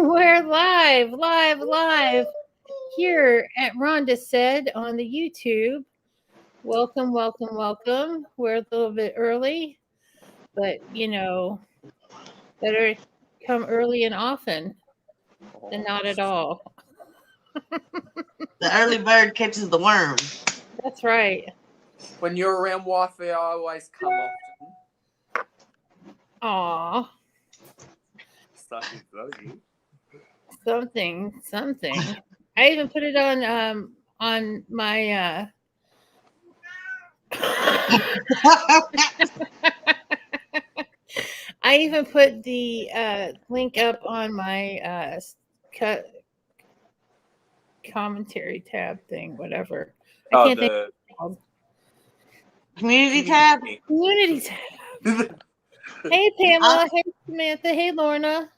We're live here at Rhonda Said on the YouTube. Welcome. We're a little bit early, but better come early and often than not at all. The early bird catches the worm. That's right. When you're around Wi-Fi, I always come often. Aw, Sucky. something. I even put it on my I even put the link up on my commentary tab thing, whatever. I can't think of what it's called. Community tab? Community tab. Hey, Pamela. Hey, Samantha. Hey, Lorna.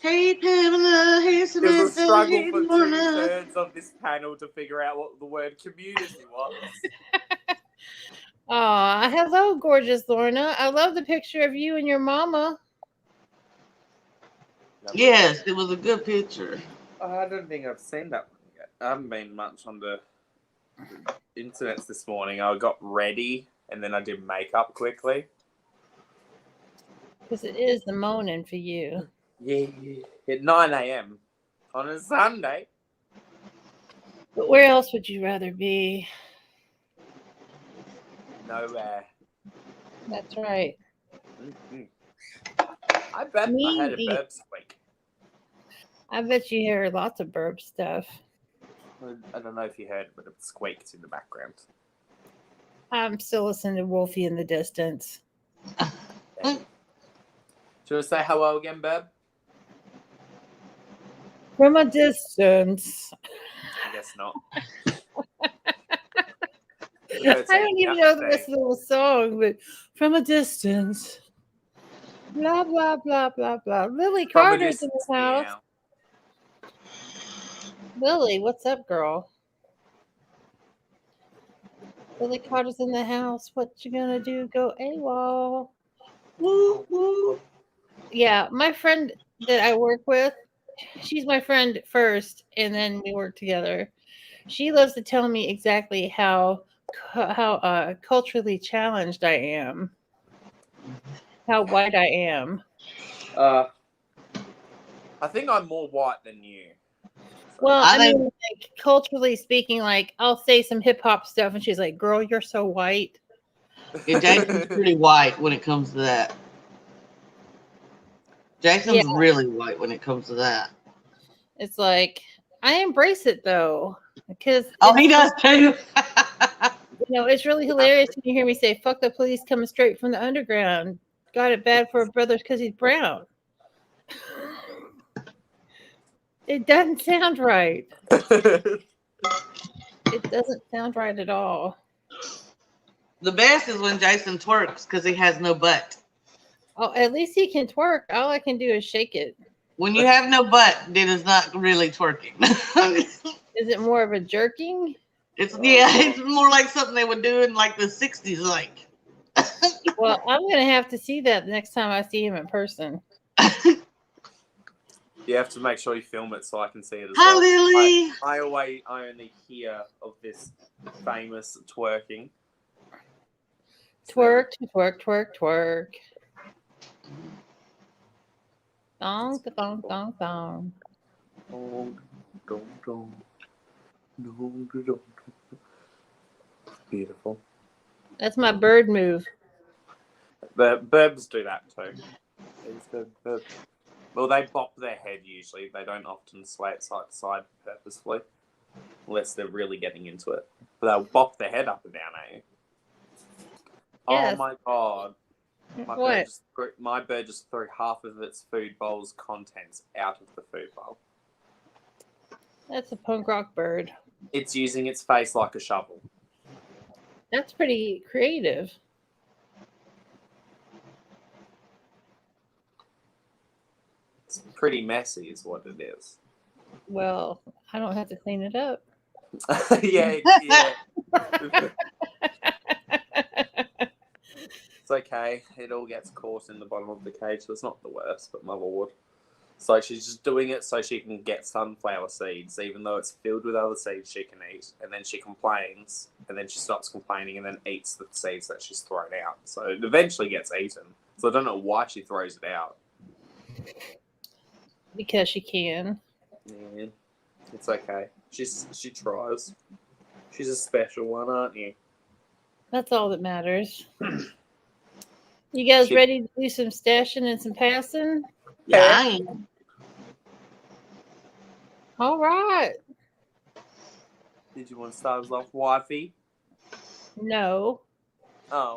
Hey, Pamela. Hey, Samantha. There's a struggle hey, for Lorna. 2/3 of this panel to figure out what the word community was. Aw, hello, gorgeous Lorna. I love the picture of you and your mama. Yes, it was a good picture. I don't think I've seen that one yet. I haven't been much on the internet this morning. I got ready and then I did makeup quickly. Because it is the morning for you. Yeah. At 9 a.m. on a Sunday. But where else would you rather be? Nowhere. That's right. Mm-hmm. I bet I had a burp squeak. I bet you hear lots of burp stuff. I don't know if you heard, but it squeaked in the background. I'm still listening to Wolfie in the distance. Should I say hello again, Beb? From a distance. I guess not. I don't even know the rest of the song, but from a distance. Blah, blah, blah, blah, blah. Lily Carter's in the house. Yeah. Lily, what's up, girl? Lily Carter's in the house. What you gonna do? Go AWOL. Woo, woo. Yeah, my friend that I work with, she's my friend first, and then we work together. She loves to tell me exactly how culturally challenged I am, how white I am. I think I'm more white than you. Well, I mean, like, culturally speaking, like, I'll say some hip hop stuff, and she's like, "Girl, you're so white." Yeah, Jason's pretty white when it comes to that. Jason's really white when it comes to that. It's like, I embrace it though, because he does too. It's really hilarious when you hear me say, "Fuck the police coming straight from the underground. Got it bad for a brother because he's brown." It doesn't sound right. It doesn't sound right at all. The best is when Jason twerks because he has no butt. Oh, at least he can twerk. All I can do is shake it. When you have no butt, then it's not really twerking. Is it more of a jerking? It's more like something they would do in like the 60s, like. Well, I'm gonna have to see that the next time I see him in person. You have to make sure you film it so I can see it as Hi, well. Lily. I only hear of this famous twerking. Twerk. Thong. Beautiful. That's my bird move. The birds do that too. Well, they bop their head usually. They don't often sway it side to side purposefully, unless they're really getting into it. But they'll bop their head up and down at you. Yes. Oh my god! My bird just threw half of its food bowl's contents out of the food bowl. That's a punk rock bird. It's using its face like a shovel. That's pretty creative. It's pretty messy is what it is. Well, I don't have to clean it up. yeah. It's okay. It all gets caught in the bottom of the cage, so it's not the worst, but my lord. So she's just doing it so she can get sunflower seeds, even though it's filled with other seeds she can eat. And then she complains, and then she stops complaining, and then eats the seeds that she's thrown out. So it eventually gets eaten. So I don't know why she throws it out. Because she can. Yeah, it's okay. She tries. She's a special one, aren't you? That's all that matters. You guys She- ready to do some stashing and some passing? Yeah, I ain't. All right. Did you want to start us off, wifey? No. Oh.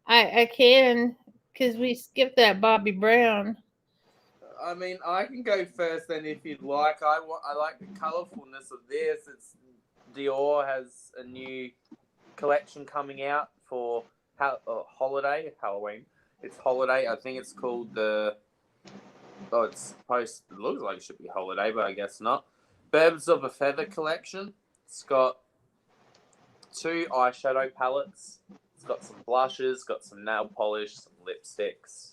I can, because we skipped that Bobby Brown. I mean, I can go first then if you'd like. I like the colourfulness of this. It's Dior has a new collection coming out for holiday, Halloween. It's holiday. I think it's called the. Oh, it's supposed. It looks like it should be holiday, but I guess not. Birds of a Feather collection. It's got 2 eyeshadow palettes. It's got some blushes, got some nail polish, some lipsticks.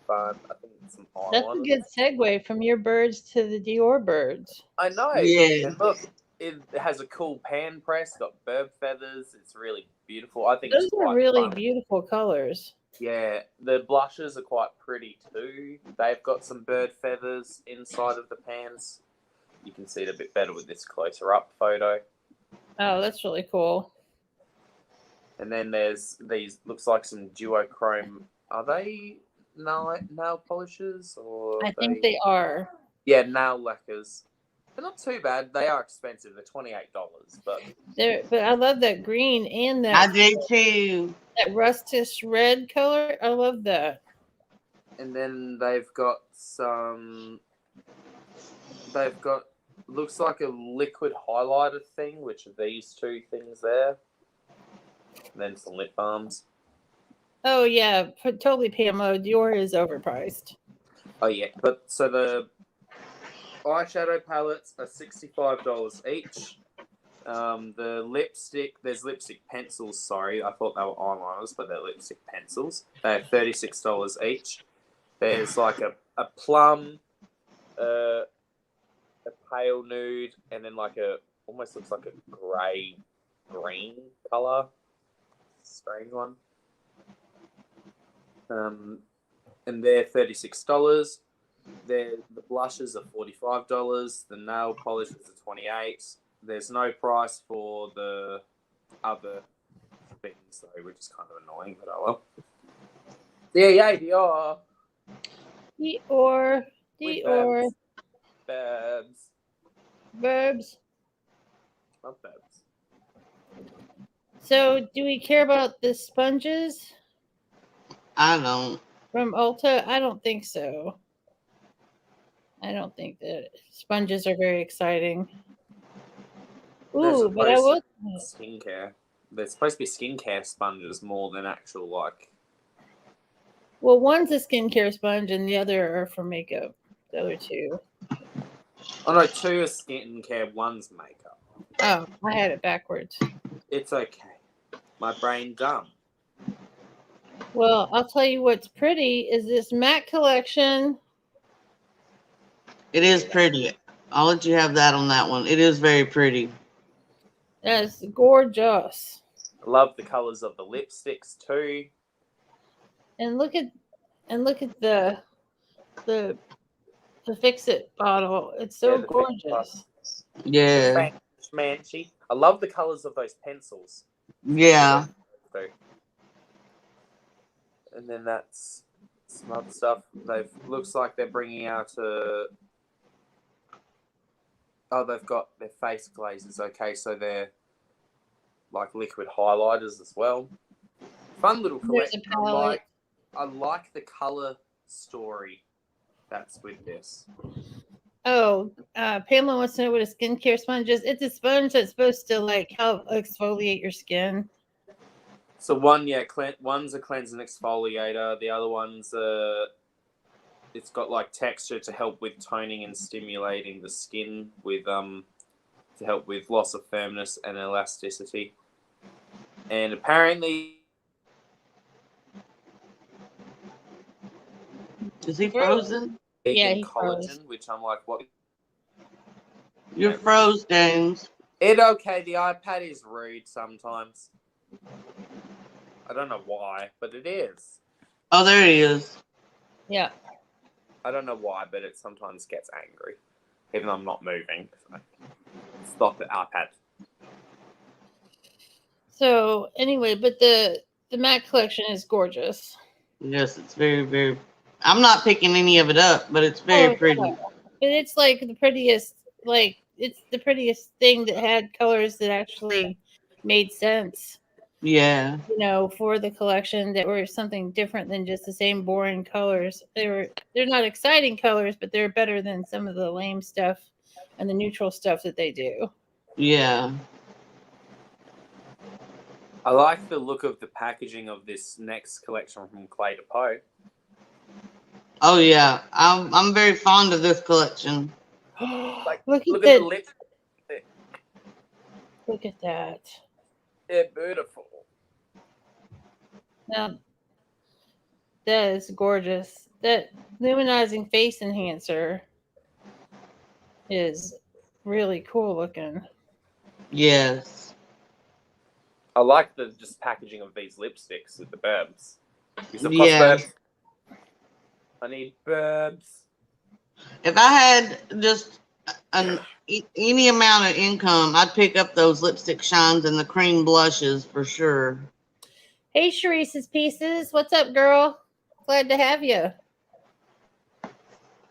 Fun. I think some That's a eyeliners. good segue from your birds to the Dior birds. I know. Yeah. And look, it has a cool pan press. Got bird feathers. It's really beautiful. I think Those it's are quite really fun. beautiful colors. Yeah, the blushes are quite pretty too. They've got some bird feathers inside of the pans. You can see it a bit better with this closer up photo. Oh, that's really cool. And then there's these, looks like some duochrome. Are they nail polishes or? I think they are. Yeah, nail lacquers. They're not too bad. They are expensive. They're $28, but But I love that green and I that did too. rustish red color. I love that. and then they've got some. They've got looks like a liquid highlighter thing, which are these 2 things there. And then some lip balms. Oh yeah, totally Pamela. Dior is overpriced. Oh yeah, but so the eyeshadow palettes are $65 each. The lipstick, there's lipstick pencils. Sorry, I thought they were eyeliners, but they're lipstick pencils. They're $36 each. There's like a plum, a pale nude, and then like almost looks like a grey green color. Strange one. And they're $36. The blushes are $45. The nail polishes are $28. There's no price for the other things though, which is kind of annoying, but oh well. Yeah, Dior. Dior. With Dior. Babs. Verbs. Love Babs. So, do we care about the sponges I don't. from Ulta? I don't think so. I don't think that sponges are very exciting. Ooh, but I will. Skincare. They're supposed to be skincare sponges more than actual like. Well, one's a skincare sponge and the other are for makeup. The other 2. Oh no, 2 are skincare, 1's makeup. Oh, I had it backwards. It's okay. My brain dumb. Well, I'll tell you what's pretty is this MAC collection. It is pretty. I'll let you have that on that one. It is very pretty. That's gorgeous. I love the colors of the lipsticks too. And look at the Fix It bottle. It's so Yeah, the Fix It gorgeous. Yeah. Schmancy. I love the colors of those pencils. Yeah. And then that's some other stuff. Looks like they're bringing out they've got their face glazes. Okay, so they're like liquid highlighters as well. Fun little There's a collection. palette. I like the color story that's with this. Oh, Pamela wants to know what a skincare sponge is. It's a sponge that's supposed to like help exfoliate your skin. So one's a cleanse and exfoliator. The other one's it's got like texture to help with toning and stimulating the skin with to help with loss of firmness and elasticity. And apparently Is he frozen? Yeah, Vegan he froze. collagen, which I'm like, what? You're froze, James. It okay. The iPad is rude sometimes. I don't know why, but it is. Oh, there he is. Yeah. I don't know why, but it sometimes gets angry, even though I'm not moving. So. Stop the iPad. So anyway, but the Mac collection is gorgeous. Yes, it's very, very. I'm not picking any of it up, but it's very pretty. But it's like the prettiest. Like it's the prettiest thing that had colors that actually made sense. Yeah. You know, for the collection that were something different than just the same boring colors. They're not exciting colors, but they're better than some of the lame stuff and the neutral stuff that they do. Yeah. I like the look of the packaging of this next collection from Clay to Poe. Oh yeah. I'm very fond of this collection. Like, Look look at at that. the lips. Look at that. They're beautiful. Now that is gorgeous. That luminizing face enhancer is really cool looking. Yes. I like the just packaging of these lipsticks with the burbs. Because of course, Yeah. burbs. I need burbs. If I had just any amount of income, I'd pick up those lipstick shines and the cream blushes for sure. Hey, Sharice's Pieces. What's up, girl? Glad to have you.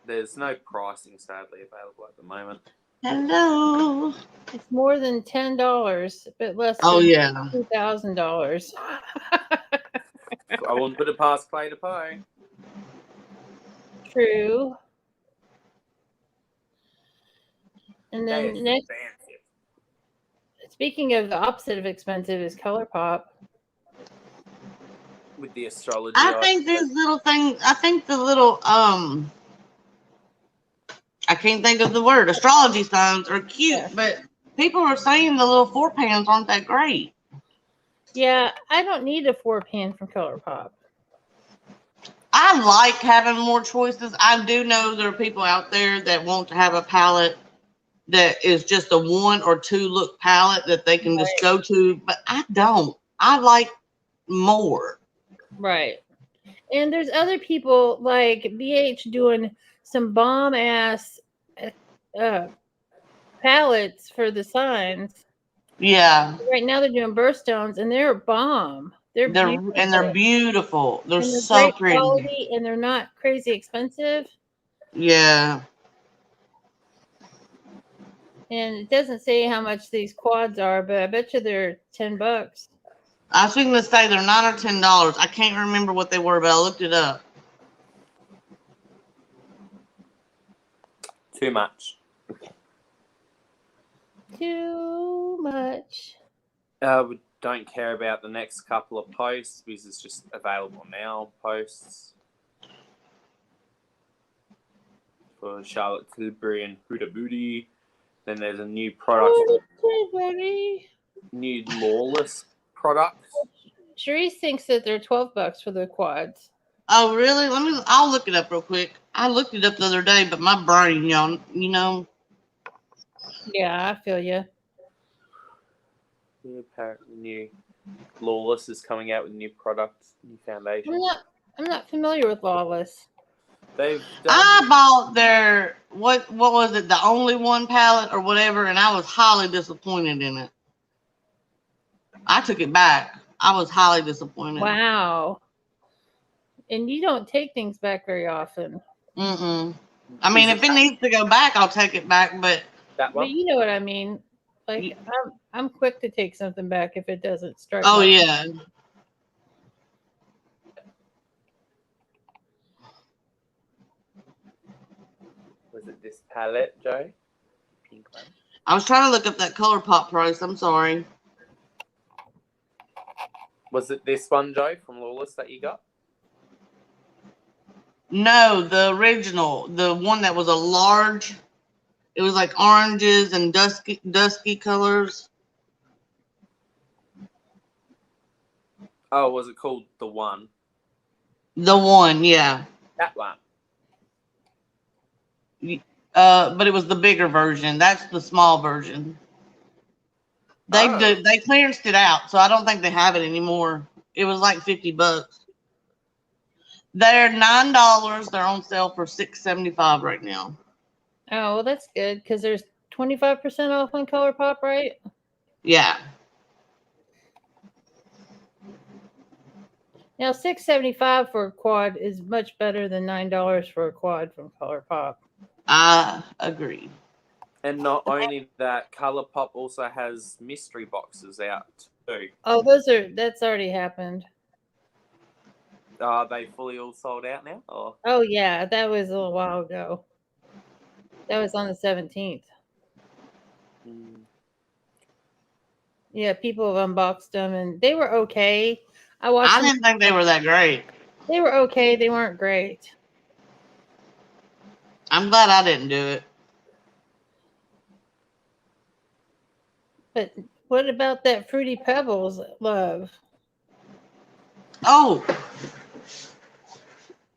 There's no pricing, sadly, available at the moment. Hello. It's more than $10, but less Oh than yeah. $2,000. I won't put it past Clay to Poe. True. And That then is next, expensive. speaking of the opposite of expensive, is ColourPop. With the astrology. I think these little things. I think the little I can't think of the word. Astrology signs are cute, Yeah. but people are saying the little 4-pans aren't that great. Yeah, I don't need a 4-pan from ColourPop. I like having more choices. I do know there are people out there that want to have a palette that is just a 1 or 2 look palette that they can just go to, but I don't. I like more. Right. And there's other people like BH doing some bomb ass palettes for the signs. Yeah. Right now they're doing birthstones and they're bomb. They're beautiful. They're beautiful. They're And they're so great pretty. quality and they're not crazy expensive. Yeah. And it doesn't say how much these quads are, but I bet you they're $10. I was going to say they're $9 or $10. I can't remember what they were, but I looked it up. Too much. Too much. We don't care about the next couple of posts because it's just available now. Posts for Charlotte Tilbury and Huda Booty. Then there's a new product, new Lawless product. Cherise thinks that they're $12 for the quads. Oh, really? I'll look it up real quick. I looked it up the other day, but my brain, y'all, you know. Yeah, I feel you. Apparently, new Lawless is coming out with new products, new foundation. I'm not familiar with Lawless. They've I done. bought their what was it? The Only One palette or whatever, and I was highly disappointed in it. I took it back. I was highly disappointed. Wow. And you don't take things back very often. I mean, if it needs to go back, I'll take it back. But That But one. you know what I mean. Like I'm quick to take something back if it doesn't strike. oh my- yeah, Was it this palette, Joe? Pink one. I was trying to look up that ColourPop price. I'm sorry. Was it this one, Joe, from Lawless that you got? No, the original, the one that was a large. It was like oranges and dusky colors. Oh, was it called The One? The one, yeah. That one. But it was the bigger version. That's the small version. They clearanced it out, so I don't think they have it anymore. It was like $50. They're $9. They're on sale for $6.75 right now. Oh, well, that's good because there's 25% off on ColourPop, right? Yeah. Now, $6.75 for a quad is much better than $9 for a quad from ColourPop. I agree. And not only that, ColourPop also has mystery boxes out too. Oh, that's already happened. Are they fully all sold out now? Or? Oh yeah, that was a little while ago. That was on the 17th. Yeah, people have unboxed them and they were okay. I didn't think they were that great. They were okay. They weren't great. I'm glad I didn't do it. But what about that Fruity Pebbles, love? Oh,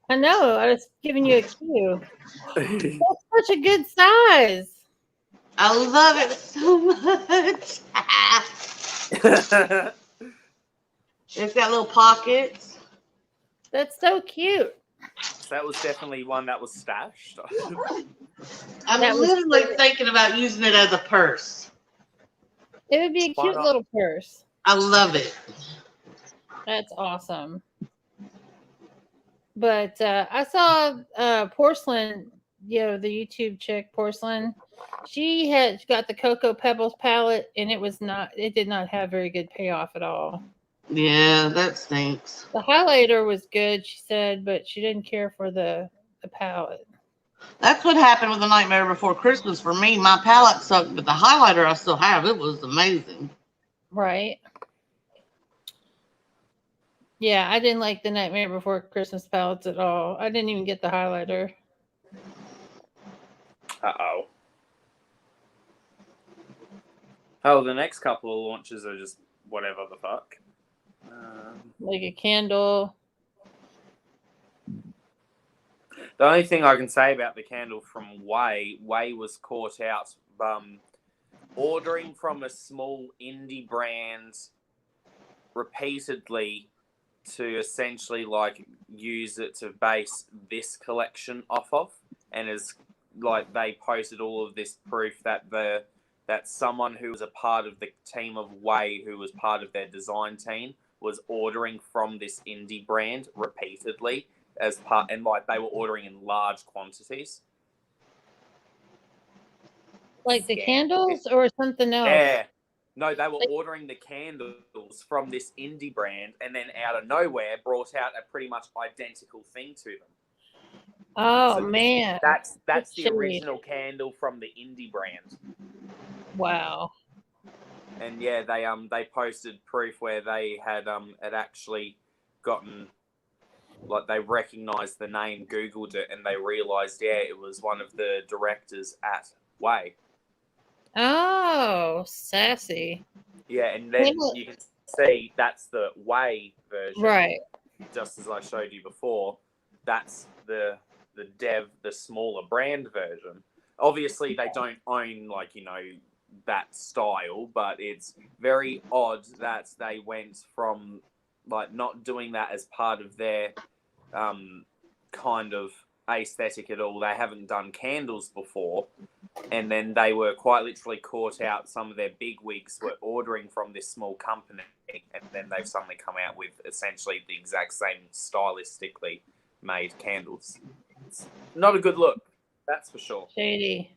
I know. I was giving you a cue. That's such a good size. I love it so much. It's got little pockets. That's so cute. That was definitely one that was stashed. I'm literally thinking about using it as a purse. It would be a cute little purse. I love it. That's awesome. But I saw Porcelain, the YouTube chick Porcelain. She had got the Cocoa Pebbles palette, and it did not have very good payoff at all. Yeah, that stinks. The highlighter was good, she said, but she didn't care for the palette. That's what happened with The Nightmare Before Christmas for me. My palette sucked, but the highlighter I still have. It was amazing. Right. Yeah, I didn't like the Nightmare Before Christmas palettes at all. I didn't even get the highlighter. Uh-oh. Oh, the next couple of launches are just whatever the fuck. Like a candle. The only thing I can say about the candle from Way was caught out ordering from a small indie brand repeatedly to essentially like use it to base this collection off of, and is like they posted all of this proof that that someone who was a part of the team of Way, who was part of their design team, was ordering from this indie brand repeatedly as part, and like they were ordering in large quantities. Like the candles or something else? Yeah. No, they were ordering the candles from this indie brand, and then out of nowhere brought out a pretty much identical thing to them. Oh, so man. That's the original candle from the indie brand. Wow. And yeah, they posted proof where they had actually gotten, like, they recognized the name, Googled it, and they realized, yeah, it was one of the directors at Way. Oh, sassy. Yeah, and then you can see that's the Way version. Right. Just as I showed you before, that's the smaller brand version. Obviously, they don't own, like, that style, but it's very odd that they went from, like, not doing that as part of their kind of aesthetic at all. They haven't done candles before, and then they were quite literally caught out. Some of their bigwigs were ordering from this small company, and then they've suddenly come out with essentially the exact same stylistically made candles. It's not a good look, that's for sure. Shady.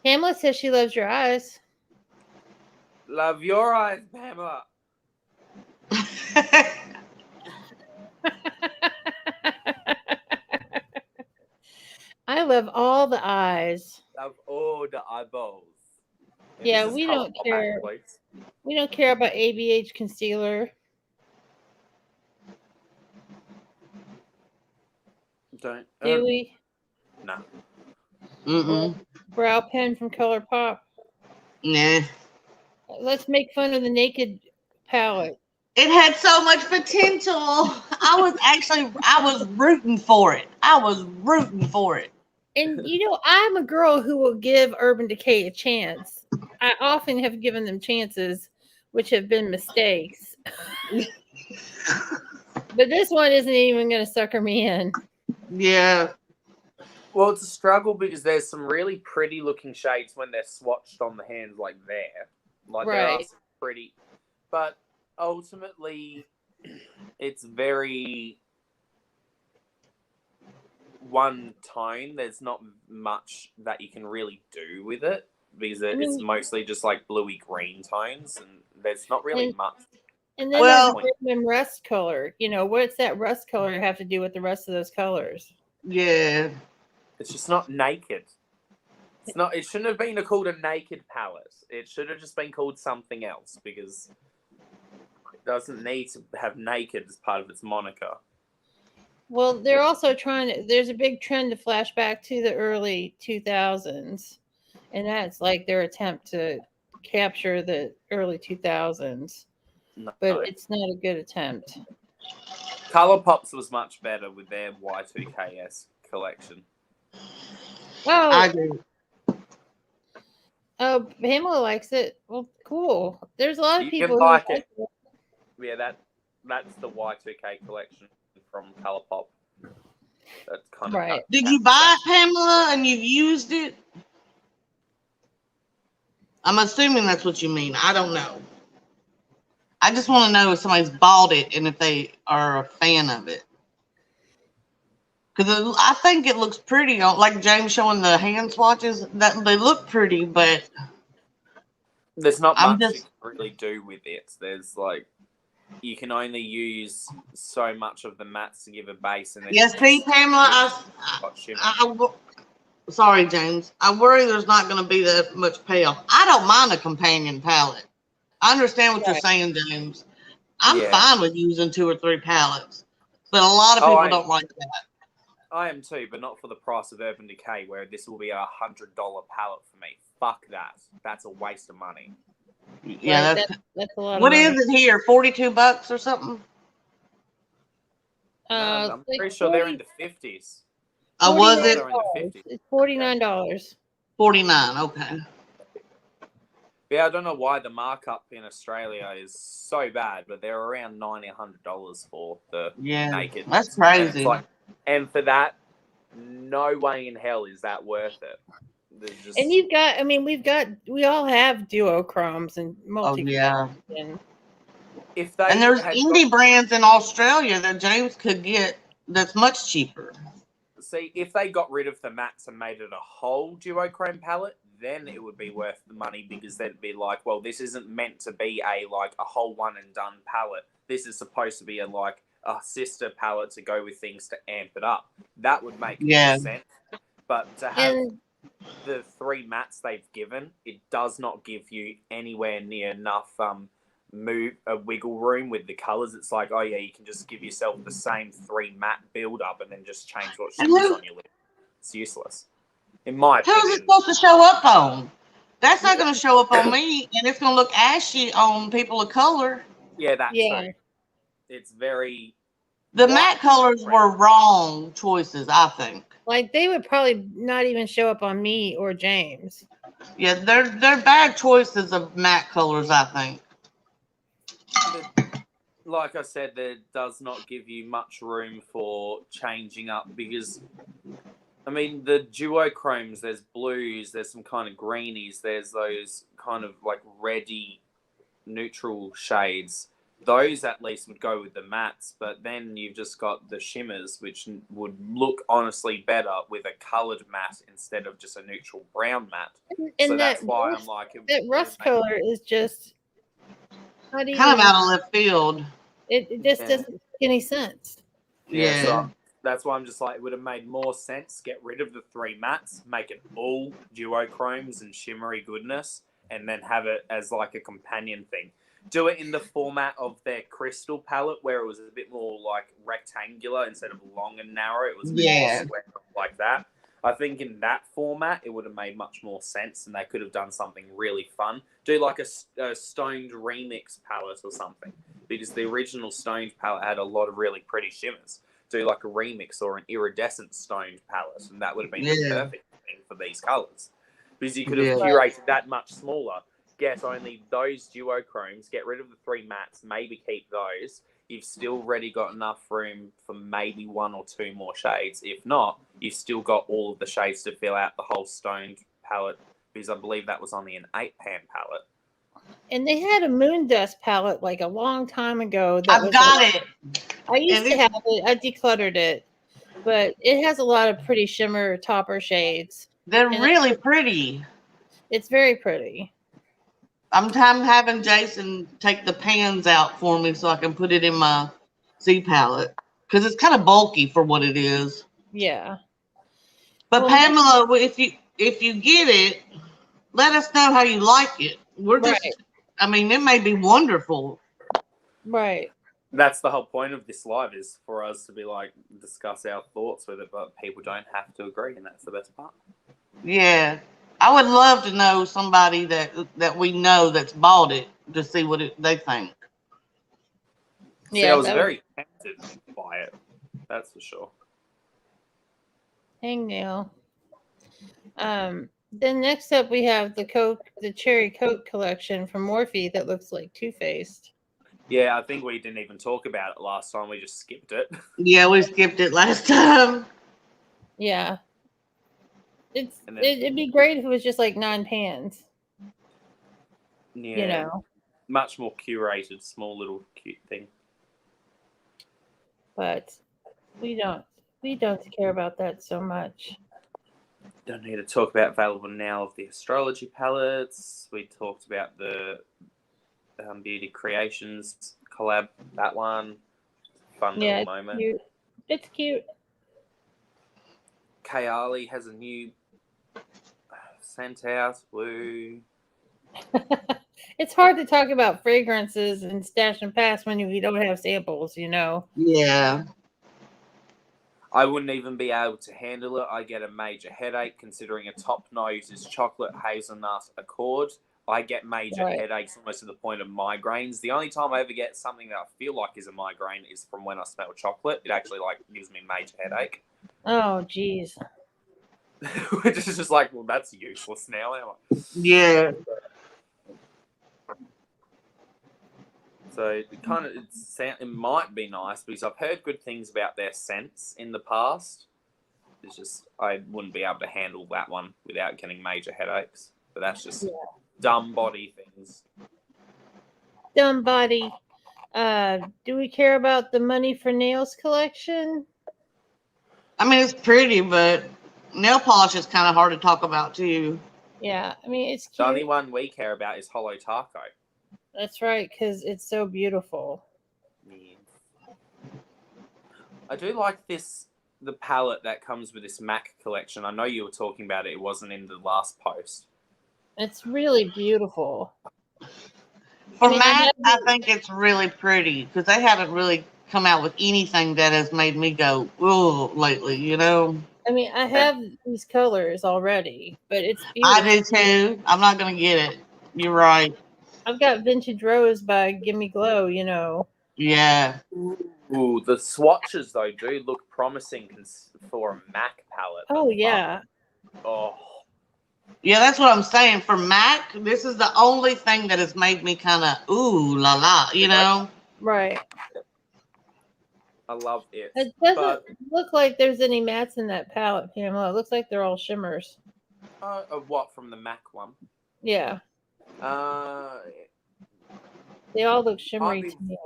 Pamela says she loves your eyes. Love your eyes, Pamela. I love all the eyes. Love all the eyeballs. Yeah, we don't care. We don't care about ABH concealer. Don't. Do we? No. Mm-mm. Brow pen from ColourPop. Nah. Let's make fun of the Naked palette. It had so much potential. I was rooting for it. And I'm a girl who will give Urban Decay a chance. I often have given them chances, which have been mistakes. But this one isn't even going to sucker me in. Yeah. Well, it's a struggle because there's some really pretty looking shades when they're swatched on the hands like there. Like there are Right. some pretty, but ultimately it's very one tone. There's not much that you can really do with it because it's mostly just like bluey green tones, and there's not really much. And then Well- there's random rust color. What's that rust color have to do with the rest of those colors? Yeah. It's just not naked. It's not. It shouldn't have been called a naked palette. It should have just been called something else because it doesn't need to have naked as part of its moniker. Well, they're also there's a big trend to flash back to the early 2000s. And that's like their attempt to capture the early 2000s. No. But it's not a good attempt. ColourPop's was much better with their Y2KS collection. I Oh, agree. Pamela likes it. Well, cool. There's a lot of You people can who like it. Yeah, that's the Y2K collection from ColourPop. That's kind of Right. Did you buy it, Pamela, and you've used it? I'm assuming that's what you mean. I don't know. I just want to know if somebody's bought it and if they are a fan of it. Because I think it looks pretty, like James showing the hand swatches. That they look pretty, but There's not I'm much just- you can really do with it. There's like you can only use so much of the mats to give a base, and then yes, see, Pamela, sorry, James. I worry there's not going to be that much payoff. I don't mind a companion palette. I understand what you're saying, James. I'm fine with using 2 or 3 palettes, but a lot of people don't like that. I am too, but not for the price of Urban Decay, where this will be $100 palette for me. Fuck that. That's a waste of money. Yeah, Right, that's a lot. What of money. is it here? $42 or something? I'm like pretty sure they're in the 50s. Was it They're in the 50s. It's $49. 49? Okay. Yeah, I don't know why the markup in Australia is so bad, but they're around $90, $100 for the naked. That's crazy. And for that, no way in hell is that worth it. And we all have duochromes and multi. yeah. And there's indie brands in Australia that James could get that's much cheaper. See, if they got rid of the mats and made it a whole duochrome palette, then it would be worth the money because they'd be like, well, this isn't meant to be a whole one and done palette. This is supposed to be a sister palette to go with things to amp it up. That would make more sense. But to have the 3 mats they've given, it does not give you anywhere near enough wiggle room with the colors. It's like, oh yeah, you can just give yourself the same 3 matte build up and then just change what shimmers on your lip. It's useless. In my opinion. Who's it supposed to show up on? That's not going to show up on me, and it's going to look ashy on people of color. Yeah, that's true. It's very. The matte colors were wrong choices, I think. Like they would probably not even show up on me or James. Yeah, they're bad choices of matte colors, I think. Like I said, there does not give you much room for changing up because, I mean, the duochromes, there's blues, there's some kind of greenies, there's those kind of reddy neutral shades. Those at least would go with the mattes, but then you've just got the shimmers, which would look honestly better with a coloured matte instead of just a neutral brown matte. And so that's why I'm like... That rust color is just... kind of out of left field. It just doesn't make any sense. Yeah. So that's why I'm just like, it would have made more sense, get rid of the 3 mattes, make it all duochromes and shimmery goodness, and then have it as a companion thing. Do it in the format of their crystal palette, where it was a bit more rectangular instead of long and narrow. It was a bit more square like that. I think in that format, it would have made much more sense, and they could have done something really fun. Do a Stoned remix palette or something, because the original Stoned palette had a lot of really pretty shimmers. do like a remix or an iridescent stoned palette, and that would have been the Yeah. perfect thing for these colours. Because you could have Yeah. curated that much smaller, get only those duochromes, get rid of the 3 mattes, maybe keep those. You've still already got enough room for maybe 1 or 2 more shades. If not, you've still got all of the shades to fill out the whole stoned palette, because I believe that was only an 8-pan palette. And they had a moon dust palette like a long time ago. That I've was got like, it. I used And to it- have it. I decluttered it, but it has a lot of pretty shimmer topper shades. They're And really pretty. It's very pretty. I'm having Jason take the pans out for me so I can put it in my Z palette because it's kind of bulky for what it is. Yeah. But Well, Pamela, if you get it, let us know how you like it. We're just, Right. I mean, it may be wonderful. Right. That's the whole point of this live, is for us to be like, discuss our thoughts with it, but people don't have to agree, and that's the best part. Yeah, I would love to know somebody that we know that's bought it to see what they think. See, Yeah, I was that very tempted by it. That's for sure. hangnail. Then next up we have the cherry Coke collection from Morphe that looks like Too Faced. Yeah, I think we didn't even talk about it last time. We just skipped it. Yeah, we skipped it last time. Yeah. And then- It'd be great if it was just like 9 pans. Yeah, You know. much more curated, small little cute thing. But we don't care about that so much. Don't need to talk about available now of the astrology palettes. We talked about the Beauty Creations collab, that one. Fun Yeah, little moment. cute. It's cute. Kayali has a new scent out. Woo. It's hard to talk about fragrances and stash and pass when we don't have samples, you know. Yeah. I wouldn't even be able to handle it. I get a major headache considering a top nose is chocolate hazelnut accord. I get major Right. headaches almost to the point of migraines. The only time I ever get something that I feel like is a migraine is from when I smell chocolate. It actually like gives me major headache. Oh, geez. Which is just like, well, that's useless now. Am I? Yeah. So it might be nice because I've heard good things about their scents in the past. It's just I wouldn't be able to handle that one without getting major headaches. But that's just dumb body things. Dumb body. Do we care about the Money for Nails collection? I mean, it's pretty, but nail polish is kind of hard to talk about too. Yeah, I mean, it's The only cute. one we care about is Hollow Taco. That's right, because it's so beautiful. Yeah. I do like the palette that comes with this MAC collection. I know you were talking about it. It wasn't in the last post. It's really beautiful. For I mean, MAC, I think it's really pretty because they haven't really come out with anything that has made me go, "Ooh," lately, you know? I mean, I have these colors already, but it's I beautiful. do too. I'm not going to get it. You're right. I've got Vintage Rose by Gimme Glow, you know. Yeah. Ooh, the swatches though do look promising for a MAC palette. Oh, yeah. Oh, Yeah, that's what I'm saying. For MAC, this is the only thing that has made me kind of, ooh, la la, you know? Right. I love it. It doesn't But look like there's any mattes in that palette, Pamela. It looks like they're all shimmers. what from the MAC one? Yeah. Uh, They all look shimmery Might be- to me.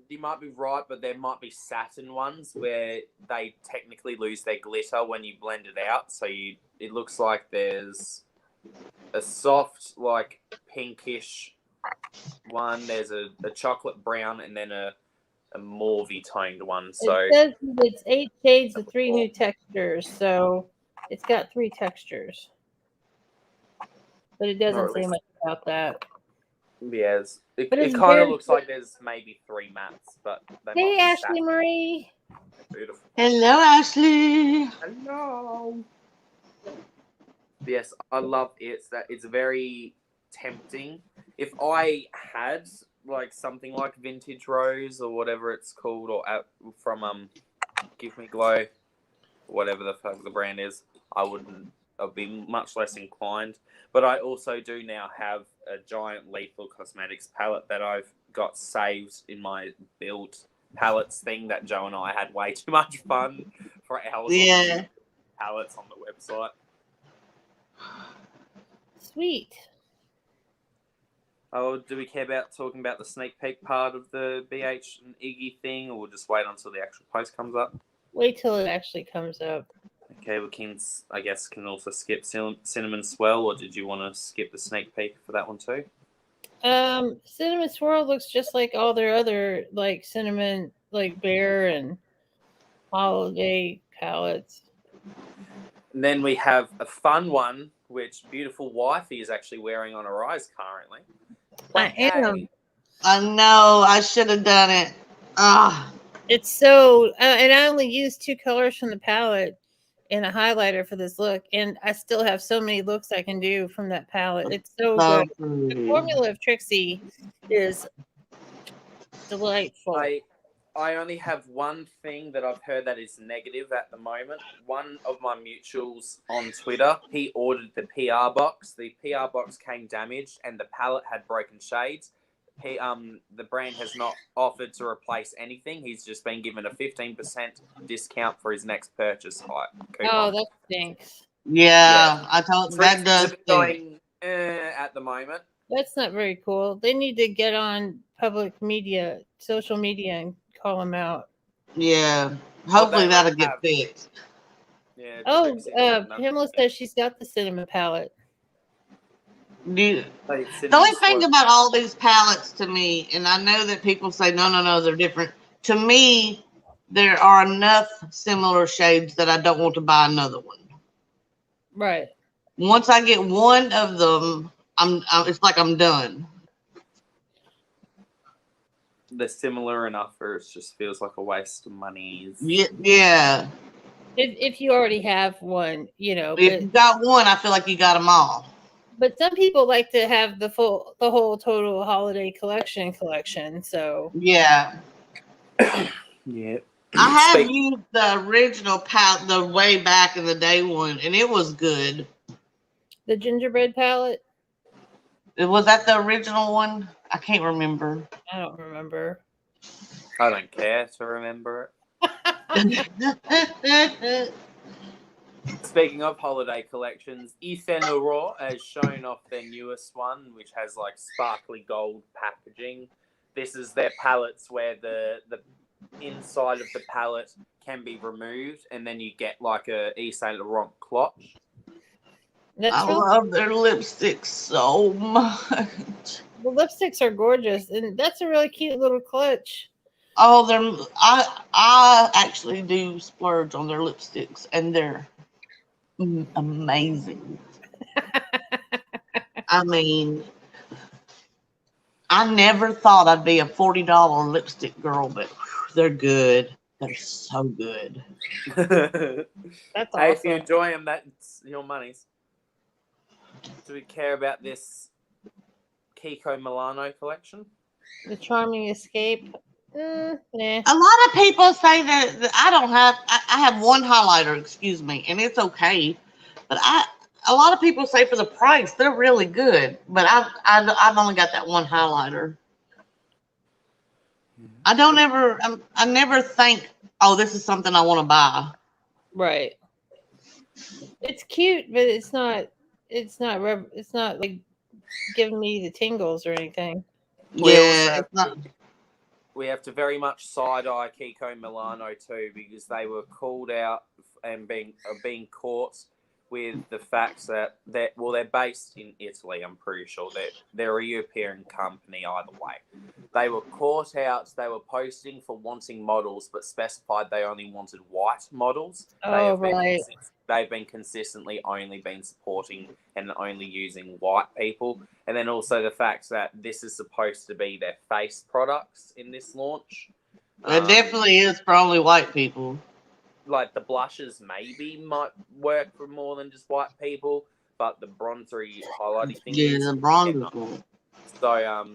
you might be right, but there might be satin ones where they technically lose their glitter when you blend it out. So it looks like there's a soft, like pinkish one. There's a chocolate brown, and then a mauvey toned one. So It says it's 8 shades with 3 new textures, so it's got 3 textures. But it doesn't say least- much about that. yes, it But it's kind of very looks like there's maybe 3 mattes, but they Hey, might be Ashley satin. Marie. Beautiful. Hello, Ashley. Hello. Yes, I love it. That it's very tempting. If I had like something like Vintage Rose or whatever it's called, or from Give Me Glow, whatever the fuck the brand is, I'd be much less inclined. But I also do now have a giant Lethal Cosmetics palette that I've got saved in my build palettes thing that Joe and I had way too much fun for hours Yeah. on palettes on the website. Sweet. Oh, do we care about talking about the sneak peek part of the BH and Iggy thing, or we'll just wait until the actual post comes up? Wait till it actually comes up. Okay, we can, I guess, can also skip Cinnamon Swirl, or did you want to skip the sneak peek for that one too? Cinnamon Swirl looks just like all their other like cinnamon, like bear and holiday palettes. And then we have a fun one, which Beautiful Wifey is actually wearing on her eyes currently. I am. I know. I should have done it. Ah. It's so, and I only used 2 colors from the palette and a highlighter for this look, and I still have so many looks I can do from that palette. It's so good. The formula of Trixie is delightful. I only have one thing that I've heard that is negative at the moment. One of my mutuals on Twitter, he ordered the PR box. The PR box came damaged and the palette had broken shades. The brand has not offered to replace anything. He's just been given a 15% discount for his next purchase. Oh, that stinks. Yeah, I told that does going at the moment. That's not very cool. They need to get on public media, social media, and call them out. Yeah, hopefully that'll get fixed. Yeah. Oh, Pamela says she's got the cinnamon palette. The only thing about all these palettes to me, and I know that people say no, they're different. To me, there are enough similar shades that I don't want to buy another one. Right. Once I get one of them, it's like I'm done. They're similar enough, or it just feels like a waste of money. Yeah. If you already have one, you know. If you got one, I feel like you got them all. But some people like to have the whole total holiday collection. So yeah. Yeah. I have used the original palette, the way back in the day one, and it was good. The gingerbread palette? Was that the original one? I can't remember. I don't remember. I don't care to remember it. Speaking of holiday collections, Ethan Aurore has shown off their newest one, which has like sparkly gold packaging. This is their palettes where the inside of the palette can be removed, and then you get like a Yves Saint Laurent clutch. I love their lipsticks so much. The lipsticks are gorgeous, and that's a really cute little clutch. Oh, I actually do splurge on their lipsticks, and they're amazing. I mean, I never thought I'd be a $40 lipstick girl, but they're good. They're so good. That's awesome. Hey, if you enjoy them, that's your money's. Do we care about this Kiko Milano collection? The Charming Escape? Nah. A lot of people say that I don't have. I have one highlighter, excuse me, and it's okay. But a lot of people say for the price they're really good. But I've only got that one highlighter. I never think, oh, this is something I want to buy. Right. It's cute, but it's not like giving me the tingles or anything. We have to very much side-eye Kiko Milano too, because they were called out and being caught with the facts that they're based in Italy. I'm pretty sure they're a European company either way. They were caught out. They were posting for wanting models, but specified they only wanted white models. Oh, right. They've been consistently only been supporting and only using white people. And then also the fact that this is supposed to be their face products in this launch. It definitely is for only white people. Like the blushes maybe might work for more than just white people, but the bronzery highlighting thing. Yeah, the bronzer one. So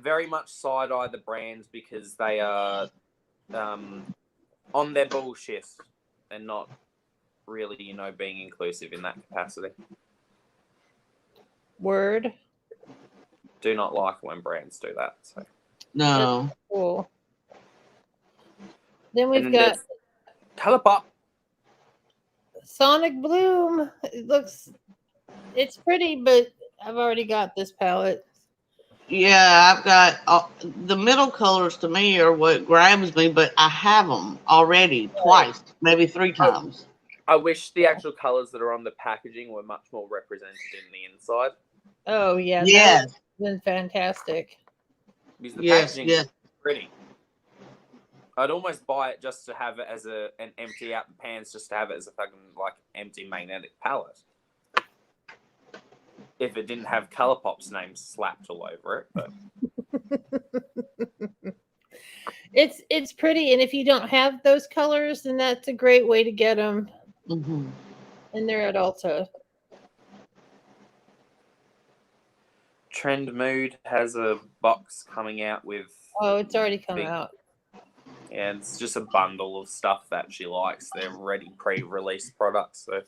very much side eye the brands because they are on their bullshit and not really, being inclusive in that capacity. Word. Do not like when brands do that. So. No. Cool. Then And we've then got there's ColourPop. Sonic Bloom. It's pretty, but I've already got this palette. Yeah, I've got the middle colors to me are what grabs me, but I have them already twice, maybe 3 times. I wish the actual colours that are on the packaging were much more represented in the inside. Oh yeah, Yes. that's been fantastic. Because the Yes, packaging yes. is pretty. I'd almost buy it just to have it as an empty out the pans, just to have it as a fucking like empty magnetic palette. If it didn't have ColourPop's name slapped all over it, but It's pretty, and if you don't have those colors, then that's a great way to get them. Mm-hmm. And they're at Ulta. Trend Mood has a box coming out with. Oh, it's already come out. Yeah, it's just a bundle of stuff that she likes. They're ready pre-release products. So,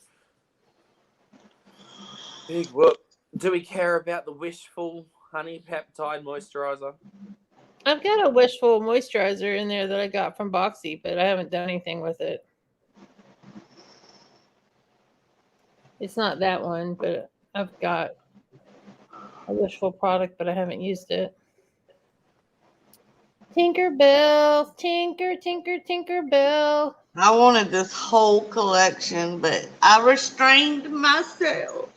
big whoop. Do we care about the Wishful Honey Peptide Moisturizer? I've got a Wishful moisturizer in there that I got from Boxy, but I haven't done anything with it. It's not that one, but I've got a Wishful product, but I haven't used it. Tinkerbell, Tinkerbell. I wanted this whole collection, but I restrained myself.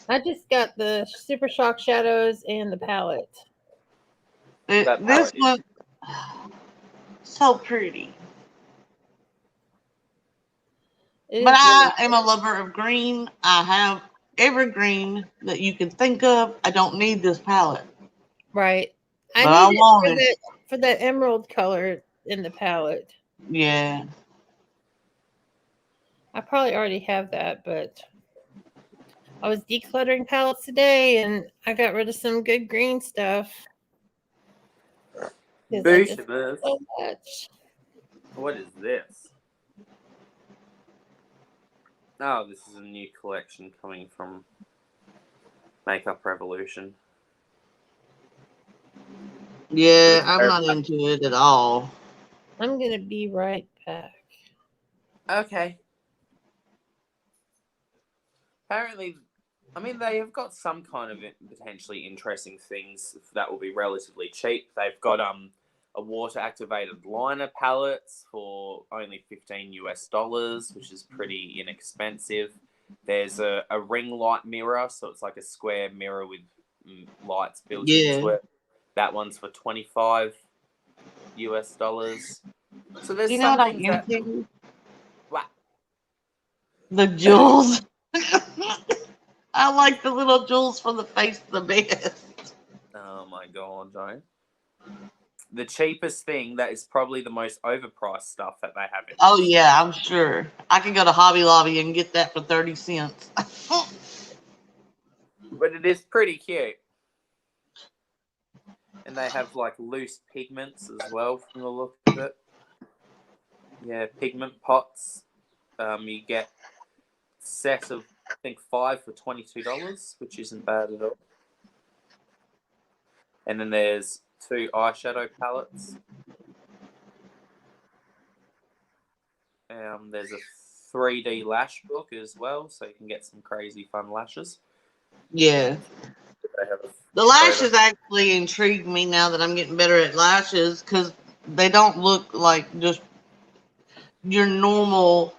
I just got the Super Shock Shadows and the palette. This one, so pretty. But I am a lover of green. I have every green that you can think of. I don't need this palette. Right. But I want it. For that emerald color in the palette. Yeah. I probably already have that, but I was decluttering palettes today and I got rid of some good green stuff. Boosh So this. much. What is this? Oh, this is a new collection coming from Makeup Revolution. Yeah, I'm not into it at all. I'm going to be right back. Okay. Apparently, I mean, they have got some kind of potentially interesting things that will be relatively cheap. They've got a water-activated liner palettes for only $15 US, which is pretty inexpensive. There's a ring light mirror, so it's like a square mirror with lights built into it. That one's for $25 US. So there's You know what I'm things that... into? What? The jewels. I like the little jewels for the face the best. Oh my god, Joe. The cheapest thing that is probably the most overpriced stuff that they have in. Oh yeah, I'm sure. I can go to Hobby Lobby and get that for 30 cents. But it is pretty cute. And they have like loose pigments as well from the look of it. Yeah, pigment pots. You get a set of, I think, 5 for $22, which isn't bad at all. And then there's 2 eyeshadow palettes. There's a 3D lash book as well, so you can get some crazy fun lashes. Yeah. The lashes actually intrigue me now that I'm getting better at lashes because they don't look like just your normal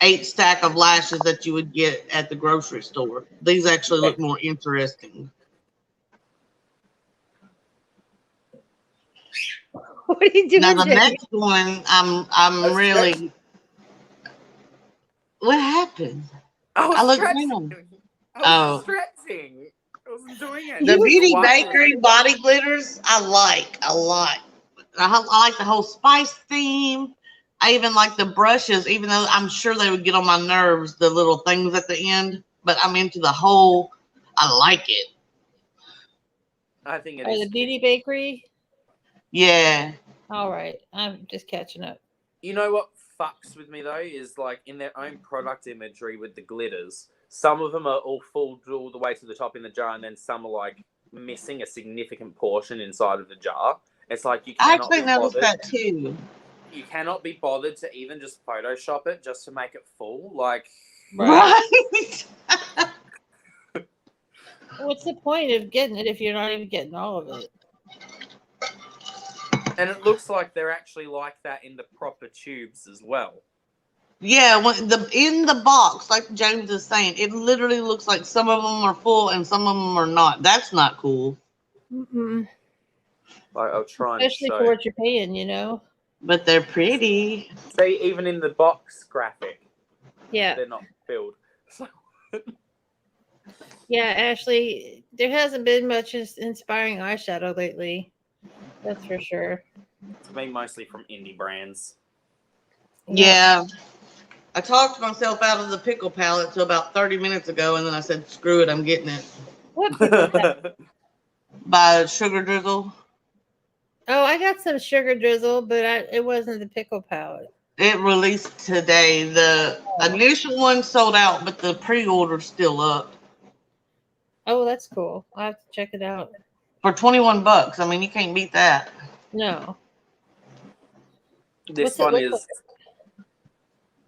8 stack of lashes that you would get at the grocery store. These actually look more interesting. What are you doing? Now the next one, I'm really. What happened? I look stretching. down. I was stretching. I wasn't doing it. The Beauty Bakery body glitters, I like a lot. I like the whole spice theme. I even like the brushes, even though I'm sure they would get on my nerves, the little things at the end. But I'm into the whole. I like it. I think it is. The Beauty Bakery. Yeah. All right, I'm just catching up. You know what fucks with me though is like in their own product imagery with the glitters. Some of them are all full all the way to the top in the jar, and then some are like missing a significant portion inside of the jar. It's like you I cannot actually be noticed bothered. that too. You cannot be bothered to even just Photoshop it just to make it full. Like, Right. What's the point of getting it if you're not even getting all of it? and it looks like they're actually like that in the proper tubes as well. Yeah, when in the box, like James is saying, it literally looks like some of them are full and some of them are not. That's not cool. Mm-mm. Like, I'll try and Especially show. for what you're paying, you know. But they're pretty. See, even in the box graphic, Yeah, they're not filled. So, yeah. Ashley, there hasn't been much inspiring eyeshadow lately. That's for sure. it's been mostly from indie brands. Yeah. I talked myself out of the pickle palette to about 30 minutes ago, and then I said, screw it, I'm getting it. What pickle palette? By Sugar Drizzle. Oh, I got some sugar drizzle, but it wasn't the pickle palette. It released today. The initial one sold out, but the pre-order's still up. Oh, that's cool. I'll have to check it out. For $21. I mean, you can't beat that. No. This What's it one look is. like?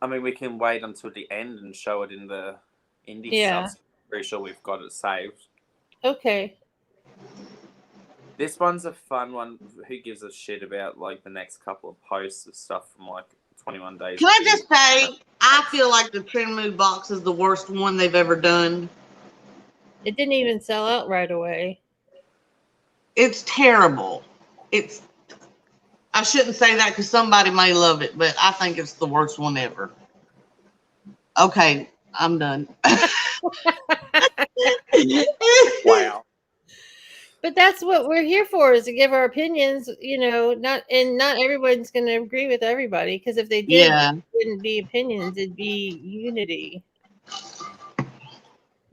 I mean, we can wait until the end and show it in the indie Yeah. stuff. Pretty sure we've got it saved. Okay. This one's a fun one. Who gives a shit about like the next couple of posts of stuff from like 21 days? Can I just say, I feel like the Trend Mood box is the worst one they've ever done. It didn't even sell out right away. It's terrible. I shouldn't say that because somebody may love it, but I think it's the worst one ever. Okay, I'm done. Wow. But that's what we're here for, is to give our opinions, you know, not everyone's going to agree with everybody, because if they did, Yeah. it wouldn't be opinions, it'd be unity.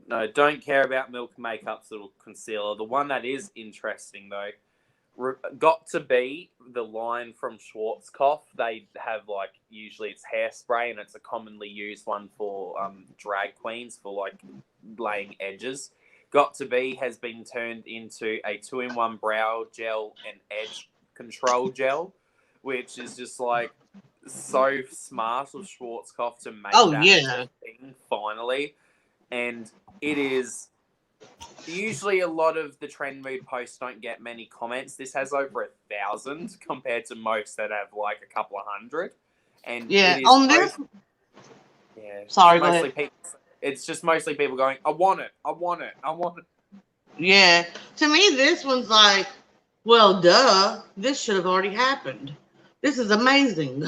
No, don't care about Milk Makeup's little concealer. The one that is interesting though, got to be the line from Schwarzkopf. They have like usually it's hairspray, and it's a commonly used one for drag queens for like laying edges. Got to be has been turned into a 2-in-1 brow gel and edge control gel, which is just like so smart of Schwarzkopf to make that a thing finally. And it is usually a lot of the Trend Mood posts don't get many comments. This has over 1,000 compared to most that have like a couple of hundred. And yeah, it is on this. Yeah, Sorry, mostly people. It's just mostly people going, I want it, I want it, I want it. Yeah, to me, this one's like, well, duh, this should have already happened. This is amazing.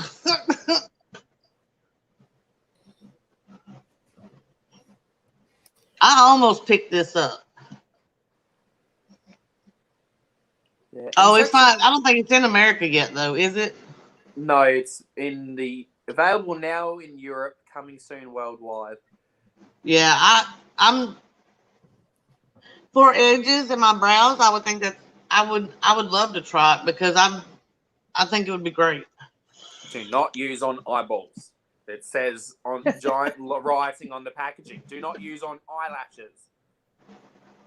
I almost picked this up. Yeah, Oh, it's not. I don't think it's in America yet, though, is it? No, it's available now in Europe, coming soon worldwide. Yeah, I'm for edges in my brows. I would think that I would love to try it because I think it would be great. Do not use on eyeballs. It says on giant writing on the packaging. Do not use on eyelashes.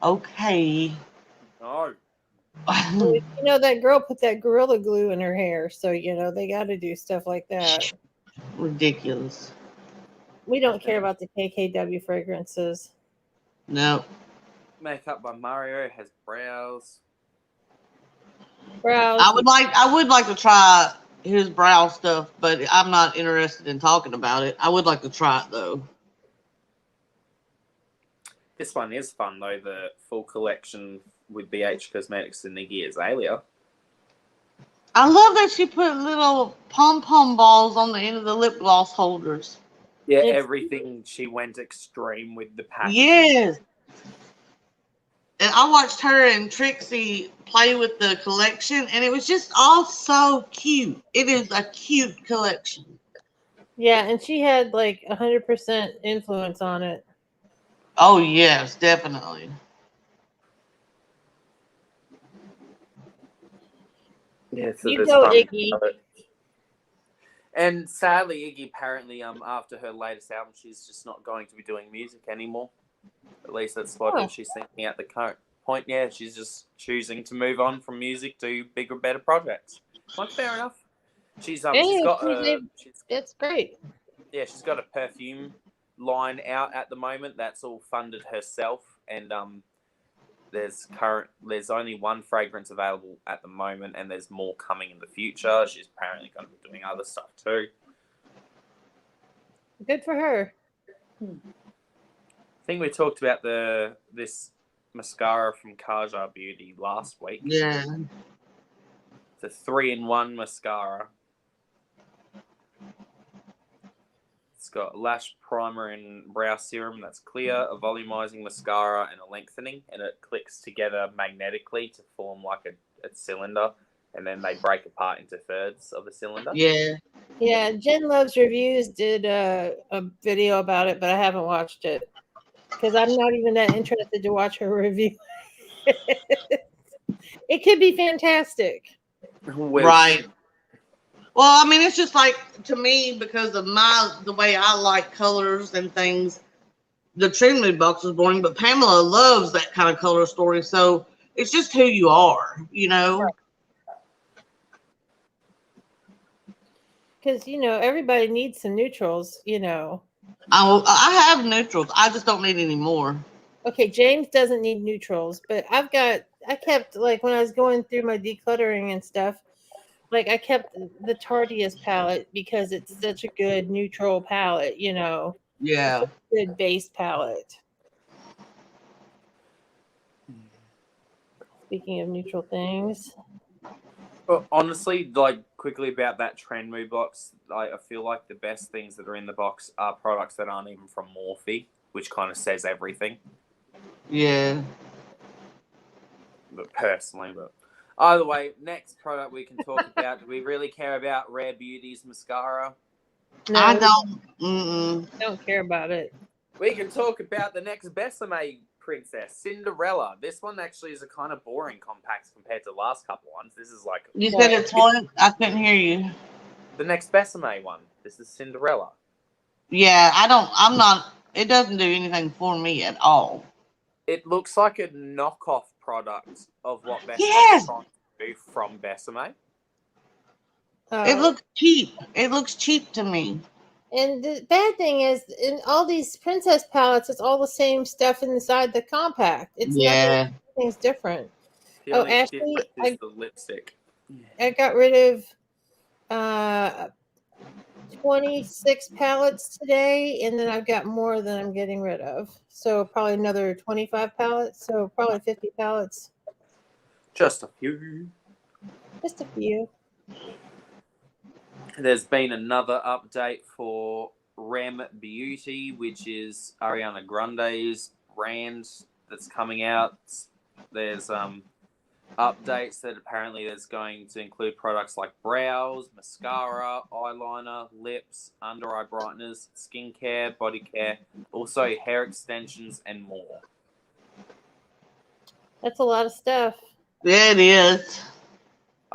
Okay. No. You know, that girl put that Gorilla Glue in her hair, so you know they got to do stuff like that. Ridiculous. We don't care about the KKW fragrances. No. Makeup by Mario has brows. Brows. I would like to try his brow stuff, but I'm not interested in talking about it. I would like to try it though. This one is fun though. The full collection with BH Cosmetics and Iggy Azalea. I love that she put little pom-pom balls on the end of the lip gloss holders. Yeah, everything. She went extreme with the packaging. Yes. And I watched her and Trixie play with the collection, and it was just all so cute. It is a cute collection. Yeah, and she had like 100% influence on it. Oh, yes, definitely. Yeah, so You there's go, fun. Iggy. And sadly, Iggy apparently, after her latest album, she's just not going to be doing music anymore. At least that's what she's thinking at the current point. Yeah, she's just choosing to move on from music to bigger, better projects. Like, fair enough. She's got It's great. Yeah, she's got a perfume line out at the moment that's all funded herself, and there's only one fragrance available at the moment, and there's more coming in the future. She's apparently going to be doing other stuff too. Good for her. I think we talked about this mascara from Kaja Beauty last week. Yeah. It's a 3-in-1 mascara. It's got a lash primer and brow serum that's clear, a volumizing mascara, and a lengthening, and it clicks together magnetically to form like a cylinder, and then they break apart into thirds of a cylinder. Yeah. Yeah, Jen Loves Reviews did a video about it, but I haven't watched it because I'm not even that interested to watch her review. It could be fantastic. Right. Well, I mean, it's just like, to me, because of the way I like colors and things, the Trinity box was boring, but Pamela loves that kind of color story. So it's just who you are, you know? Because, everybody needs some neutrals, I have neutrals. I just don't need any more. Okay, James doesn't need neutrals, but I kept, like, when I was going through my decluttering and stuff, like, I kept the Tardius palette because it's such a good neutral palette, Yeah. It's a good base palette. Speaking of neutral things. Well, honestly, like, quickly about that Trenmu box, I feel like the best things that are in the box are products that aren't even from Morphe, which kind of says everything. Yeah. But either way, next product we can talk about. Do we really care about Rare Beauty's mascara? No, I don't. Don't care about it. We can talk about the next Besame princess, Cinderella. This one actually is a kind of boring compact compared to the last couple ones. This is like... You said it's one? I couldn't hear you. The next Besame one. This is Cinderella. Yeah, it doesn't do anything for me at all. It looks like a knockoff product of what Besame is trying to do from Besame. It looks cheap. It looks cheap to me. And the bad thing is, in all these princess palettes, it's all the same stuff inside the compact. It's nothing's different. Ashley, the lipstick. I got rid of 26 palettes today, and then I've got more than I'm getting rid of. So probably another 25 palettes. So probably 50 palettes. Just a few. Just a few. There's been another update for Rem Beauty, which is Ariana Grande's brand that's coming out. There's updates that apparently there's going to include products like brows, mascara, eyeliner, lips, under eye brighteners, skincare, body care, also hair extensions, and more. That's a lot of stuff. Yeah, it is.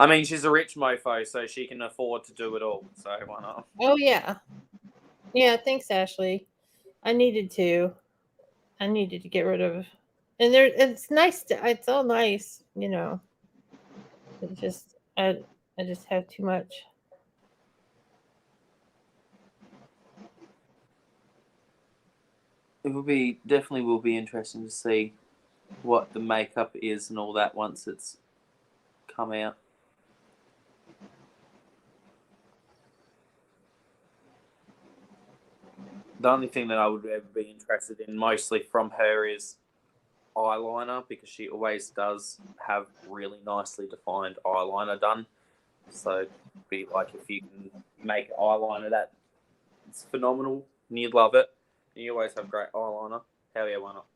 I mean, she's a rich mofo, so she can afford to do it all. So why not? Oh, yeah. Yeah, thanks, Ashley. I needed to get rid of... And it's nice. It's all nice, It just... I just have too much. It definitely will be interesting to see what the makeup is and all that once it's come out. The only thing that I would ever be interested in mostly from her is eyeliner, because she always does have really nicely defined eyeliner done. So be like, if you can make eyeliner that it's phenomenal and you'd love it, and you always have great eyeliner, hell yeah, why not?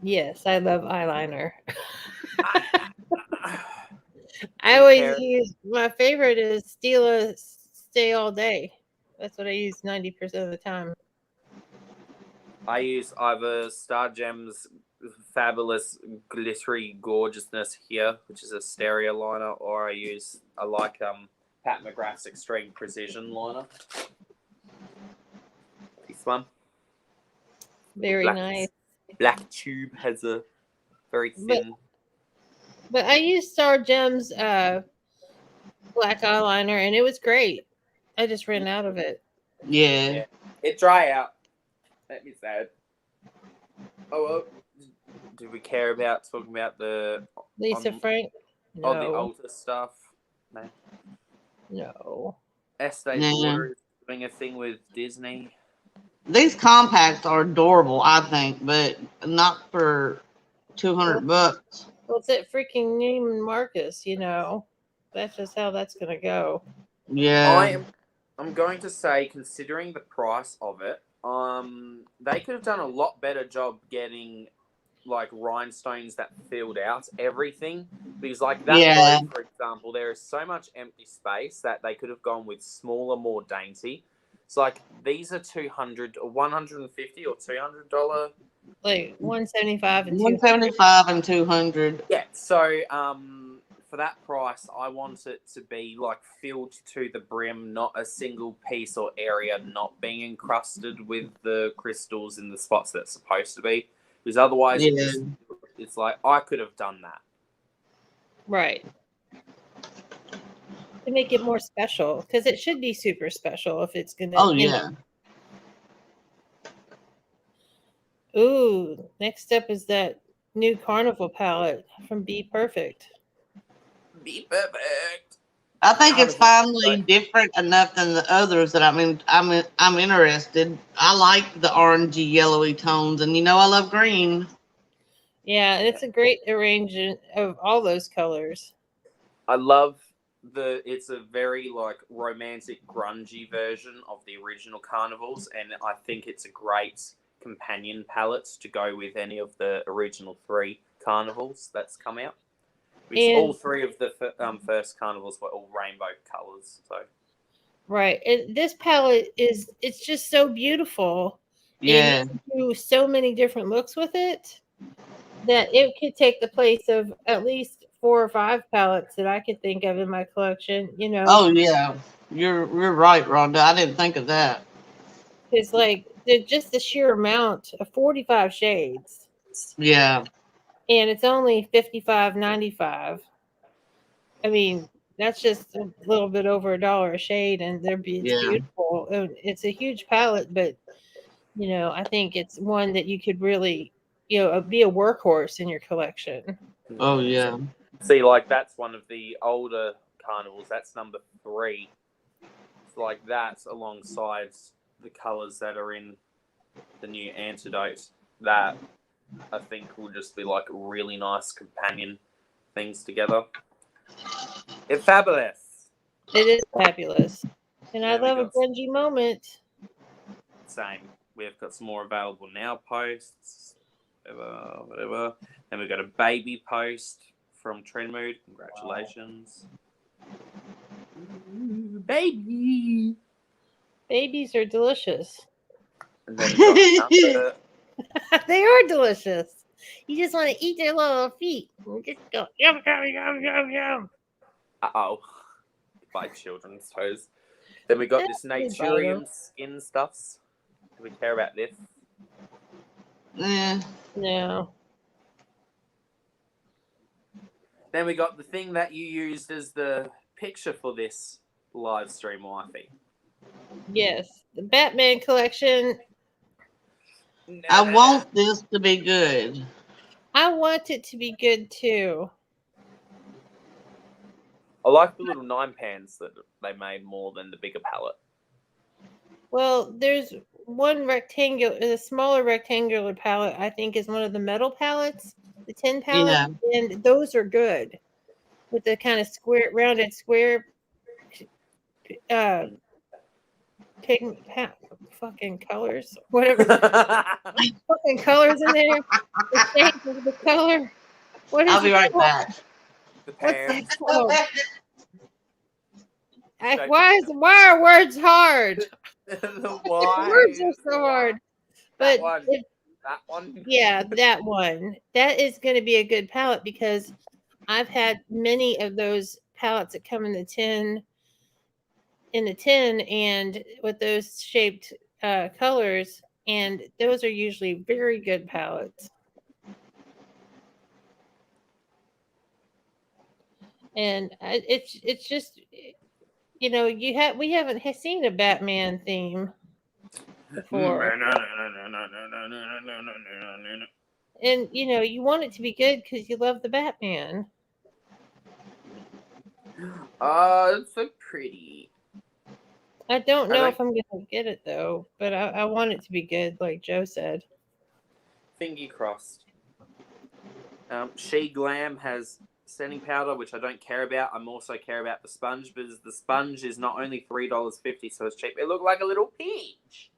Yes, I love eyeliner. I always use, my favorite is Stila Stay All Day. That's what I use 90% of the time. I use either Star Gem's Fabulous Glittery Gorgeousness here, which is a stereo liner, or I like Pat McGrath's Extreme Precision liner. This one. Very Black. nice. Black tube has a very thin. But I used Star Gems black eyeliner, and it was great. I just ran out of it. Yeah. It dry out. That me sad. Oh, well. Do we care about talking about the Lisa Frank? No. on the older stuff? No. No. Estee Yeah. Lauder is doing a thing with Disney. These compacts are adorable, I think, but not for $200. Well, it's at freaking Neiman Marcus, you know. That's just how that's going to go. Yeah. I'm going to say, considering the price of it, they could have done a lot better job getting like rhinestones that filled out everything, because like that Yeah. boat, for example, there is so much empty space that they could have gone with smaller, more dainty. So like these are $200 or $150 or $200. Like 175 and 200. 175 and 200. Yeah, so for that price, I want it to be like filled to the brim, not a single piece or area not being encrusted with the crystals in the spots that's supposed to be. Because otherwise, Yeah. it's like I could have done that. Right. To make it more special, because it should be super special if it's going to. Oh, yeah. Ooh, next up is that new Carnival palette from Be Perfect. Be perfect. I think it's Carnival, finally right. different enough than the others that I'm interested. I like the orangey, yellowy tones, and you know I love green. Yeah, it's a great arrangement of all those colors. I love it's a very like romantic, grungy version of the original Carnivals, and I think it's a great companion palette to go with any of the original 3 Carnivals that's come out. Which And- all 3 of the first Carnivals were all rainbow colors. So Right. And this palette it's just so beautiful. Yeah. And you can do so many different looks with it that it could take the place of at least 4 or 5 palettes that I could think of in my collection, you know. Oh, yeah. You're right, Rhonda. I didn't think of that. It's like just the sheer amount of 45 shades. Yeah. And it's only $55.95. I mean, that's just a little bit over $1 a shade, and it's Yeah. beautiful. It's a huge palette, but you know, I think it's one that you could really, you know, be a workhorse in your collection. Oh, yeah. see, like that's one of the older Carnivals. That's number 3. It's like that's alongside the colors that are in the new Antidote. That I think will just be like really nice companion things together. It's fabulous. It is fabulous, and I There we love a go. grungy moment. Same. We've got some more available now posts. Whatever. Then we've got a baby post from Trendmood. Congratulations. Ooh, baby. Babies are delicious. And then we've got another. They are delicious. You just want to eat their little feet. You just go yum yum yum yum yum. Uh-oh. By children's toes. Then we got this That's Naturium skin stuffs. Do we care about this? Eh. No. Then we got the thing that you used as the picture for this live stream, wifey. Yes, the Batman collection. I want this to be good. I want it to be good too. I like the little 9 pans that they made more than the bigger palette. Well, there's one rectangular, the smaller rectangular palette, I think, is one of the metal palettes, the 10 palette, and those are good with the kind of square, rounded square, fucking colors, whatever, fucking colors in there. The shades of the color. What is I'll be it right called? back. The What's pans. that called? Why are words hard? The wine. Words are so hard. But That one. yeah, that one. That is going to be a good palette because I've had many of those palettes that come in the tin in the tin and with those shaped colors, and those are usually very good palettes. And it's just, you know, we haven't seen a Batman theme before, and you know you want it to be good because you love the Batman. Oh, it's so pretty. I don't know like- if I'm gonna get it though, but I want it to be good, like Joe said. Finger crossed. She Glam has setting powder, which I don't care about. I'm also care about the sponge, because the sponge is not only $3.50, so it's cheap. It looked like a little peach.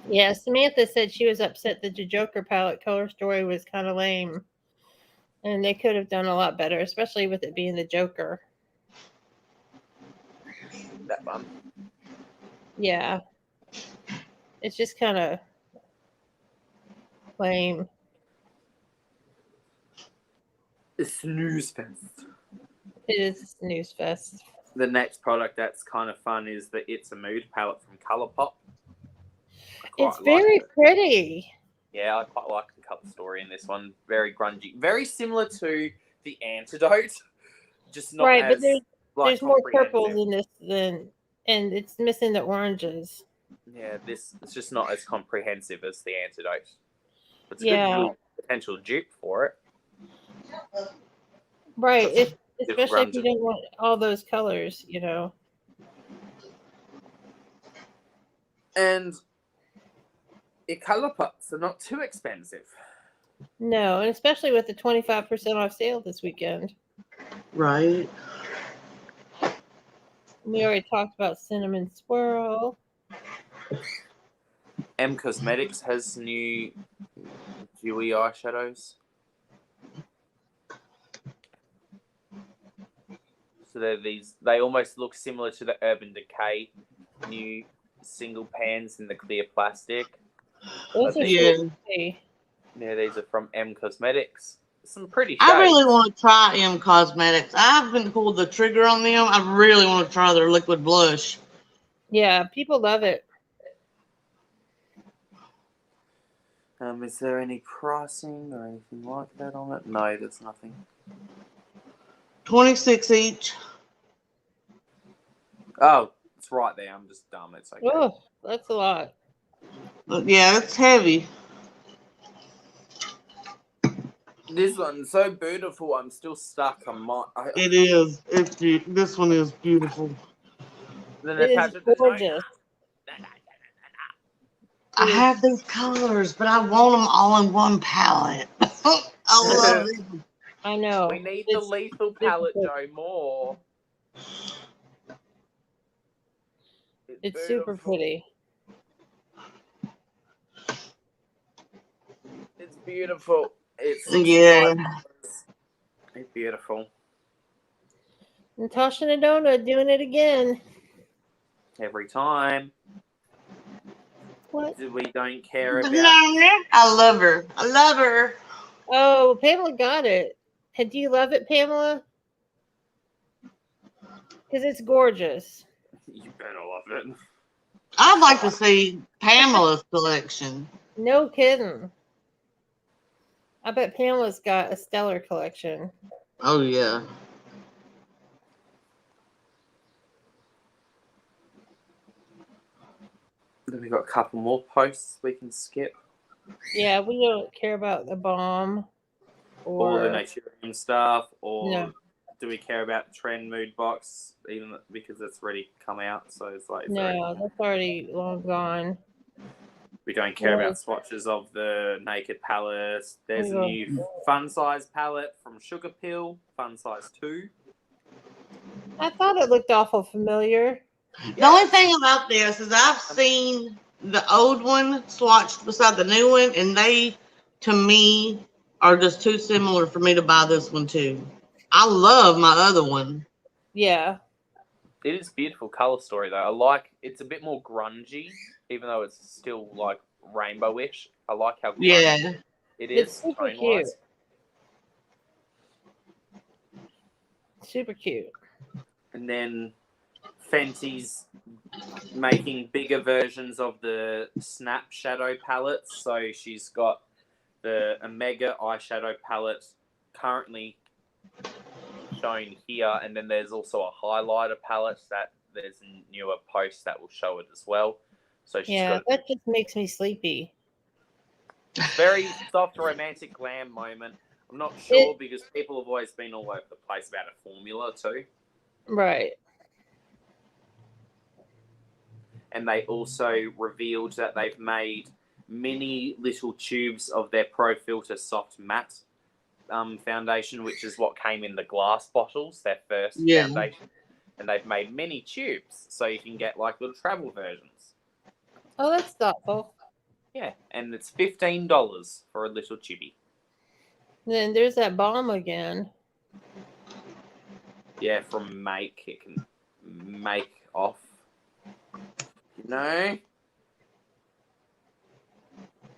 Yeah, Samantha said she was upset that the Joker palette color story was kind of lame, and they could have done a lot better, especially with it being the Joker. That one. Yeah, it's just kind of lame. The snooze fest. It is a snooze fest. The next product that's kind of fun is the It's a Mood palette from ColourPop. I quite It's very like it. pretty. Yeah, I quite like the color story in this one. Very grungy. Very similar to the Antidote. Just not Right, as but there's like more comprehensive. purples in this and it's missing the oranges. Yeah, this it's just not as comprehensive as the Antidote. It's a Yeah. good little potential dupe for it. Right, It's especially if you grungy. don't want all those colors, you know. And the ColourPops are not too expensive. No, and especially with the 25% off sale this weekend. Right. We already talked about Cinnamon Swirl. M Cosmetics has new dewy eyeshadows. So they're these. They almost look similar to the Urban Decay new single pans in the clear plastic. Those are Yeah. so pretty. Yeah, these are from M Cosmetics. Some pretty shades. I really want to try M Cosmetics. I haven't pulled the trigger on them. I really want to try their liquid blush. Yeah, people love it. Is there any pricing or anything like that on it? No, there's nothing. 26 each. Oh, it's right there. I'm just dumb. It's okay. Oh, that's a lot. But yeah, it's heavy. This one's so beautiful. I'm still stuck. It is. This one is beautiful. Then It is Natasha does not- gorgeous. I have these colors, but I want them all in one palette. I love it. I know. We need the lethal palette, Joe, more. It's super beautiful. pretty. It's beautiful. It's Yeah. It's beautiful. Natasha Nadona doing it again. Every time. What? We don't care about. I love her. I love her. Oh, Pamela got it. And do you love it, Pamela? Because it's gorgeous. You better love it. I'd like to see Pamela's collection. No kidding. I bet Pamela's got a stellar collection. Oh, yeah. Then we got a couple more posts we can skip. Yeah, we don't care about the bomb Or the or Naturium stuff, or No. do we care about the Trend Mood box, even because it's already come out? So it's like, no, that's already long gone. we don't care Yeah. about swatches of the Naked palettes. There's a Yeah. new Fun Size palette from Sugar Pill, Fun Size 2. I thought it looked awful familiar. The only thing about this is I've seen the old one swatched beside the new one, and they, to me, are just too similar for me to buy this one too. I love my other one. Yeah. It is a beautiful color story though. I like it's a bit more grungy, even though it's still like rainbowish. I like how grungy Yeah. it It's is super tone wise. Super cute. And then Fenty's making bigger versions of the Snap Shadow palettes. So she's got the Omega eyeshadow palette currently shown here, and then there's also a highlighter palette that there's a newer post that will show it as well. So she's Yeah, got that just makes me sleepy. a very soft romantic glam moment. I'm not sure because people have always been all over the place about a formula too. Right. And they also revealed that they've made mini little tubes of their Pro Filter Soft Matte foundation, which is what came in the glass bottles, their first foundation. And they've made mini tubes, so you can get like little travel versions. Oh, that's thoughtful. Yeah, and it's $15 for a little tubey. Then there's that balm again. Yeah, from Make. It can make off. You know?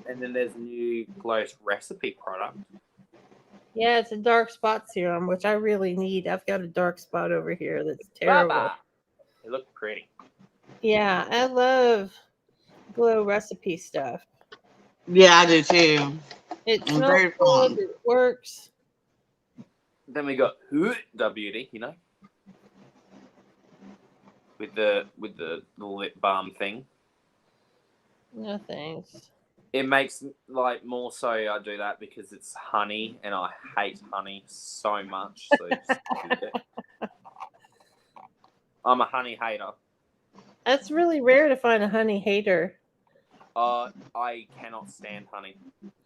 And then there's a new Glow's Recipe product. Yeah, it's a dark spot serum, which I really need. I've got a dark spot over here that's terrible. Bye-bye. They look pretty. Yeah, I love Glow Recipe stuff. Yeah, I do too. It I'm smells very good. fond. It works. Then we got the Beauty, you know? With the lip balm thing. No thanks. It makes like more so I do that because it's honey and I hate honey so much. So I'm a honey hater. That's really rare to find a honey hater. I cannot stand honey.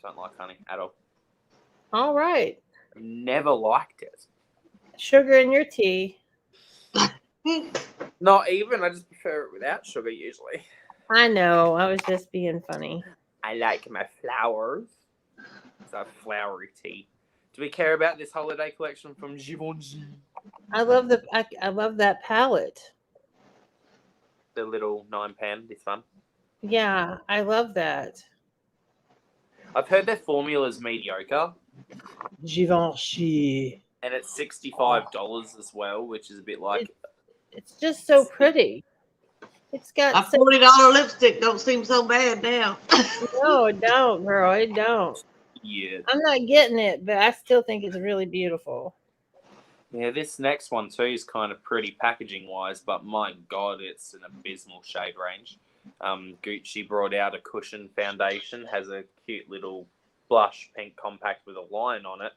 Don't like honey at all. All right. Never liked it. Sugar in your tea. Not even. I just prefer it without sugar usually. I know. I was just being funny. I like my flowers. It's a flowery tea. Do we care about this holiday collection from Givenchy? I love that palette. The little 9-pan, this one. Yeah, I love that. I've heard their formula's mediocre. Givenchy. And it's $65 as well, which is a bit like... It's just so pretty. It's A got $40 lipstick don't seem so bad now. no, it don't, girl. It don't. Yeah. I'm not getting it, but I still think it's really beautiful. Yeah, this next one too is kind of pretty packaging-wise, but my God, it's an abysmal shade range. Gucci brought out a cushion foundation, has a cute little blush pink compact with a line on it,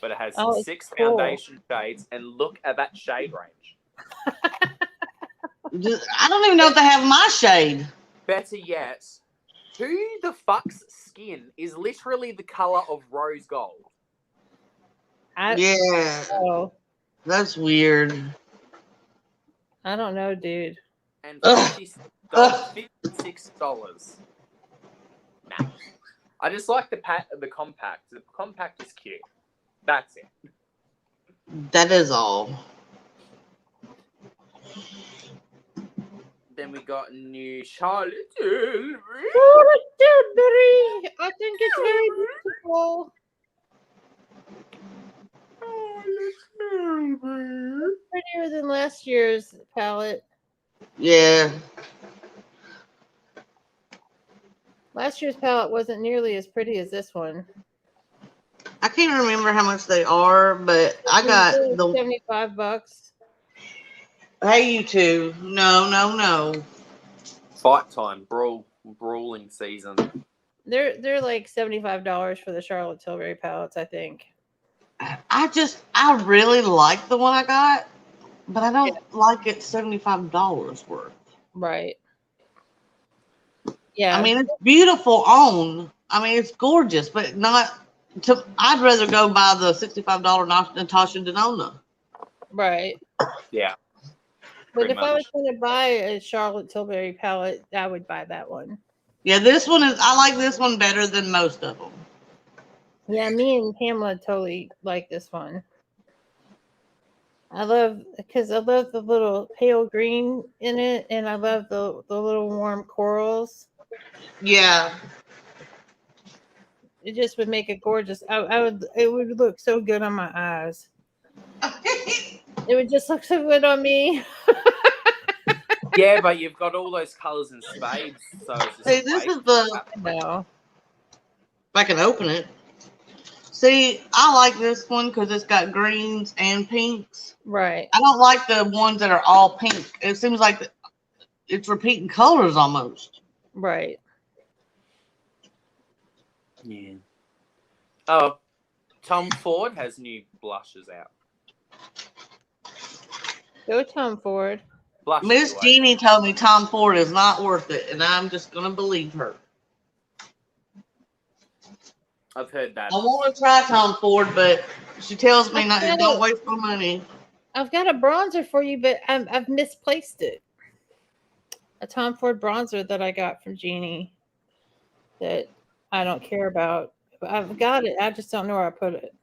but it has 6 cool. foundation shades, and look at that shade range. I don't even know if they have my shade. Better yet, who the fuck's skin is literally the color of rose gold? Yeah, Oh, that's weird. I don't know, dude. And Ugh. $56. Nah. I just like the compact. The compact is cute. That's it. That is all. Then we got new Charlotte Tilbury. Oh, Tilbury! I think it's very beautiful. Prettier than last year's palette. Yeah. Last year's palette wasn't nearly as pretty as this one. I can't remember how much they are, but I got It was the. $75. Hey, you two. No. Fight time, brawling season. They're like $75 for the Charlotte Tilbury palettes, I think. I really like the one I got, but I don't like it $75 worth. Right. Yeah. I mean, it's beautiful on. I mean, it's gorgeous, but not to. I'd rather go buy the $65 Natasha Denona. Right. Yeah. But Pretty if I was much. going to buy a Charlotte Tilbury palette, I would buy that one. Yeah, this one is. I like this one better than most of them. Yeah, me and Pamela totally like this one. I love the little pale green in it, and I love the little warm corals. Yeah. It just would make it gorgeous. It would look so good on my eyes. It would just look so good on me. Yeah, but you've got all those colours in spades, so it's just See, this is the. No. If I can open it. See, I like this one because it's got greens and pinks. Right. I don't like the ones that are all pink. It seems like it's repeating colors almost. Right. Yeah. Oh, Tom Ford has new blushes out. Go Tom Ford. Blushes Miss away. Jeannie told me Tom Ford is not worth it, and I'm just going to believe her. I've heard that. I want to try Tom Ford, but she tells me not. I Don't know. waste my money. I've got a bronzer for you, but I've misplaced it. A Tom Ford bronzer that I got from Jeannie that I don't care about. I've got it. I just don't know where I put it.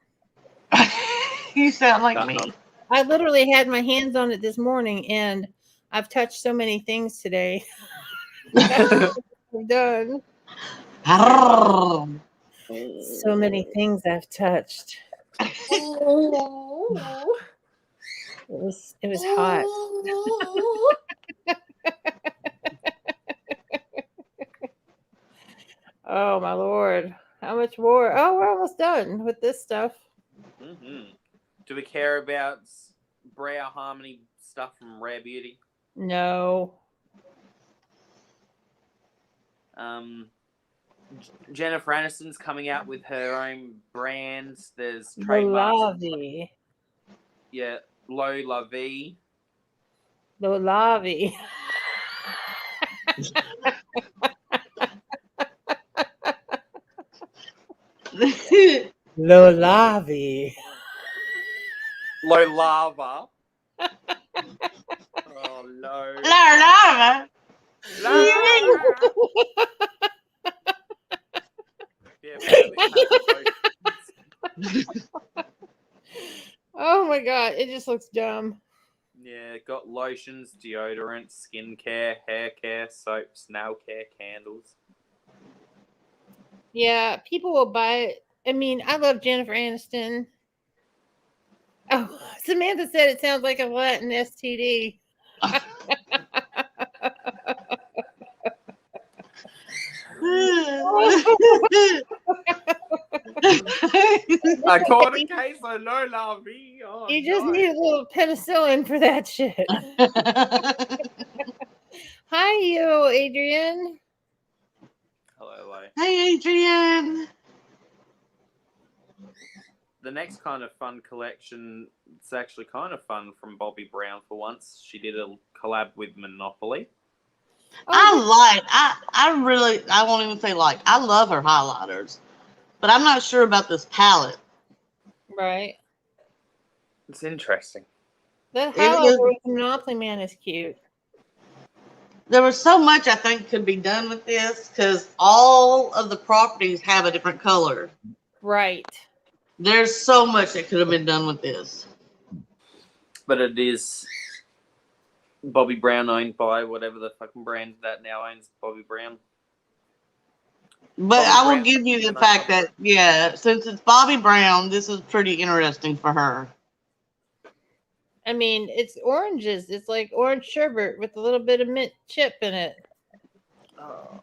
You sound like me. I literally had my hands on it this morning, and I've touched so many things today. I've done so many things I've touched. It was hot. Oh my lord! How much more? Oh, we're almost done with this stuff. Mm-hmm. Do we care about brow harmony stuff from Rare Beauty? No. Jennifer Aniston's coming out with her own brands. There's trademarks. Lolavi. Yeah, Lo La Vie. Lolavi. Lolavi. Lo Lava. Oh, Lo. Lava. Lava. Yeah, Oh my god, it just looks dumb. yeah, got lotions, deodorants, skincare, hair care, soaps, nail care, candles. Yeah, people will buy it. I mean, I love Jennifer Aniston. Oh, Samantha said it sounds like a Latin STD. I caught a case of Lo La Vie. Oh, You just no. need a little penicillin for that shit. Hi, you, Adrian. Hello, hello. Hey, Adrian. The next kind of fun collection, it's actually kind of fun from Bobbi Brown for once. She did a collab with Monopoly. I won't even say like, I love her highlighters, but I'm not sure about this palette. Right. It's interesting. That It highlighter is- with Monopoly Man is cute. There was so much I think could be done with this because all of the properties have a different color. Right. There's so much that could have been done with this. But it is Bobbi Brown owned by whatever the fucking brand that now owns Bobbi Brown. But Bobbi I will Brown. give you the fact that, yeah, since it's Bobbi Brown, this is pretty interesting for her. I mean, it's oranges. It's like orange sherbet with a little bit of mint chip in it. Oh.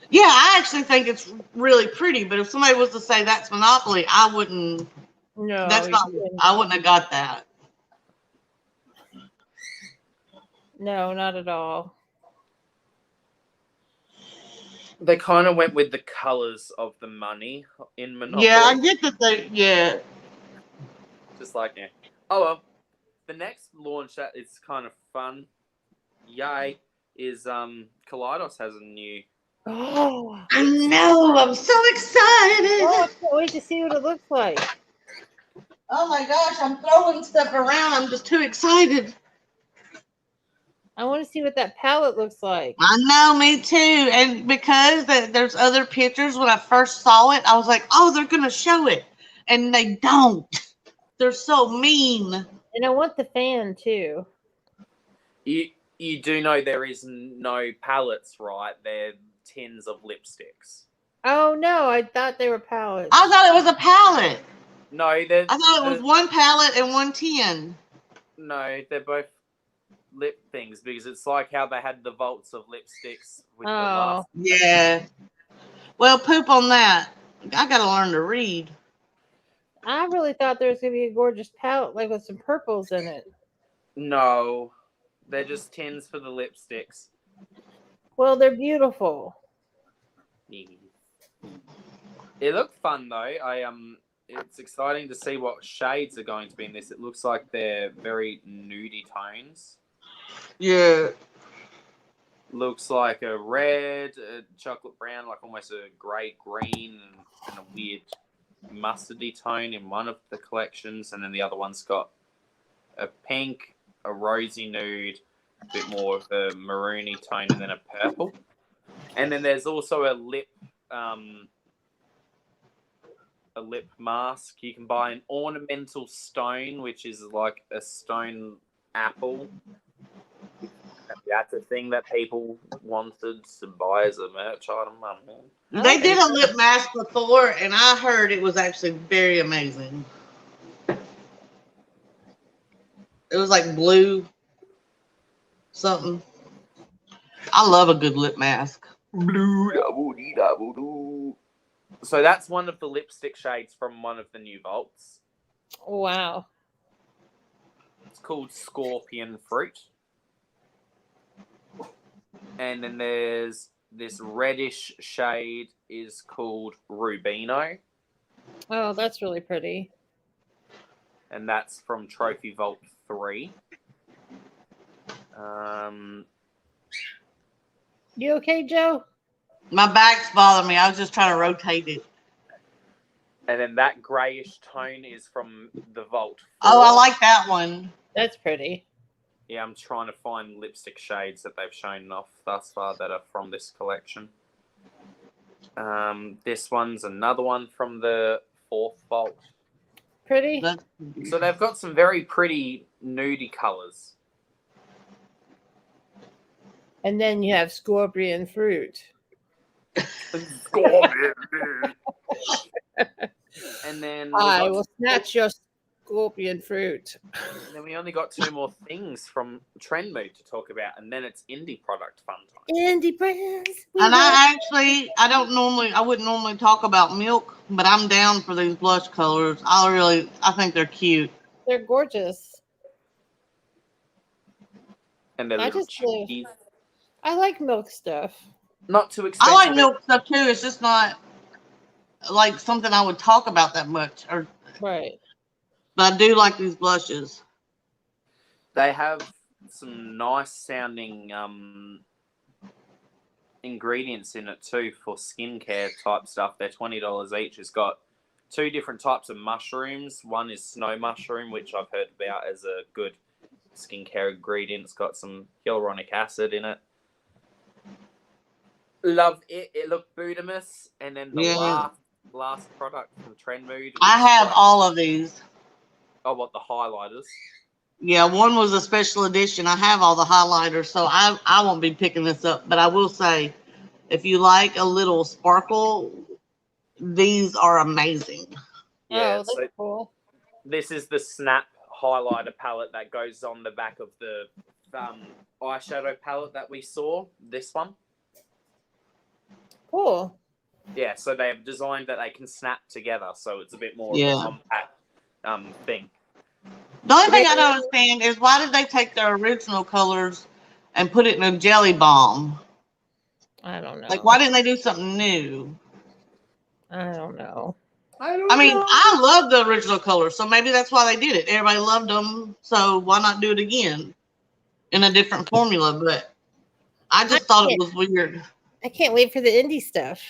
Yeah, I actually think it's really pretty, but if somebody was to say that's Monopoly, I wouldn't. No, That's not. I wouldn't have got that. No, not at all. They kind of went with the colors of the money in Monopoly. Yeah, I get that they. Yeah. Just like, yeah. Oh, well. The next launch that is kind of fun, yay, is Kaleidos has a new. Oh, I know. I'm so excited. I can't wait to see what it looks like. Oh my gosh, I'm throwing stuff around. I'm just too excited. I want to see what that palette looks like. I know, me too. And because there's other pictures, when I first saw it, I was like, oh, they're going to show it. And they don't. They're so mean. And I want the fan too. You do know there is no palettes, right? They're tins of lipsticks. Oh no, I thought they were palettes. I thought it was a palette. No, they're. I thought it was one palette and one tin. No, they're both lip things because it's like how they had the vaults of lipsticks with the Oh. last. Yeah. Well, poop on that. I gotta learn to read. I really thought there was gonna be a gorgeous palette, like with some purples in it. No, they're just tins for the lipsticks. Well, they're beautiful. It looked fun though. It's exciting to see what shades are going to be in this. It looks like they're very nudie tones. Yeah. Looks like a red, a chocolate brown, like almost a grey green, and a weird mustardy tone in one of the collections, and then the other one's got a pink, a rosy nude, a bit more of a maroony tone, and then a purple. And then there's also a lip mask. You can buy an ornamental stone, which is like a stone apple. That's a thing that people wanted to buy as a merch item. They did a lip mask before, and I heard it was actually very amazing. It was like blue something. I love a good lip mask. So that's one of the lipstick shades from one of the new vaults. Wow. It's called Scorpion Fruit. And then there's this reddish shade is called Rubino. Oh, that's really pretty. And that's from Trophy Vault 3. You okay, Joe? My back's bothering me. I was just trying to rotate it. And then that grayish tone is from the Vault 4. Oh, I like that one. That's pretty. Yeah, I'm trying to find lipstick shades that they've shown off thus far that are from this collection. This one's another one from the 4th Vault. Pretty? So they've got some very pretty nudie colours. And then you have Scorpion Fruit. Scorpion Fruit. And then I will snatch your Scorpion Fruit. And then we only got 2 more things from Trend Mood to talk about, and then it's indie product fun time. Indie brands. And I wouldn't normally talk about milk, but I'm down for these blush colors. I think they're cute. They're gorgeous. And they're little cheese. I like milk stuff. Not too expensive. I like milk stuff too. It's just not like something I would talk about that much. Right. But I do like these blushes. They have some nice sounding ingredients in it too for skincare type stuff. They're $20 each. It's got 2 different types of mushrooms. One is snow mushroom, which I've heard about as a good skincare ingredient. It's got some hyaluronic acid in it. Love it. It looked Budamus. And then the last product from Trend Mood. I have all of these. Oh, what, the highlighters? Yeah, one was a special edition. I have all the highlighters, so I won't be picking this up. But I will say, if you like a little sparkle, these are amazing. Oh, Yeah, that's cool. This is the Snap highlighter palette that goes on the back of the eyeshadow palette that we saw. This one. Cool. Yeah, so they have designed that they can snap together, so it's a bit more of a compact thing. The only thing I don't understand is why did they take their original colors and put it in a jelly bomb? I don't know. Like, why didn't they do something new? I don't know. I love the original colors, so maybe that's why they did it. Everybody loved them, so why not do it again in a different formula? But I just thought it was weird. I can't wait for the indie stuff.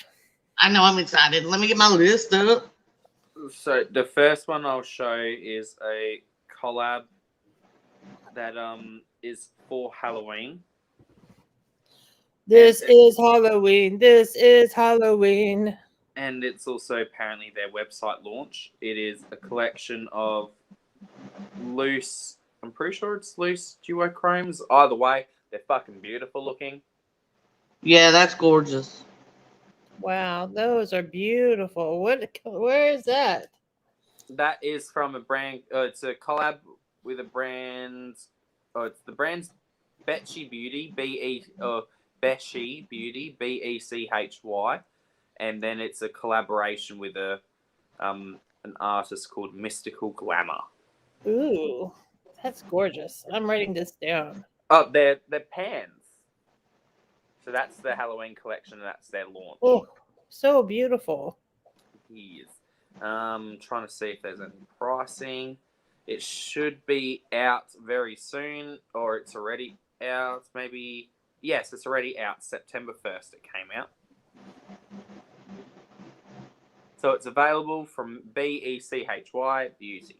I know, I'm excited. Let me get my list up. So the first one I'll show is a collab that is for Halloween. This is Halloween. This is Halloween. And it's also apparently their website launch. It is a collection of loose, I'm pretty sure it's loose duochromes. Either way, they're fucking beautiful looking. Yeah, that's gorgeous. Wow, those are beautiful. Where is that? That is from a brand. It's a collab with a brand. Oh, it's the brand's Bechy Beauty, Bechy Beauty, Bechy, and then it's a collaboration with an artist called Mystical Glamour. Ooh, that's gorgeous. I'm writing this down. Oh, they're pans. So that's the Halloween collection, and that's their launch. Oh, so beautiful. Yes. Trying to see if there's any pricing. It should be out very soon, or it's already out. Maybe yes, it's already out. September 1st, it came out. So it's available from Bechy Beauty.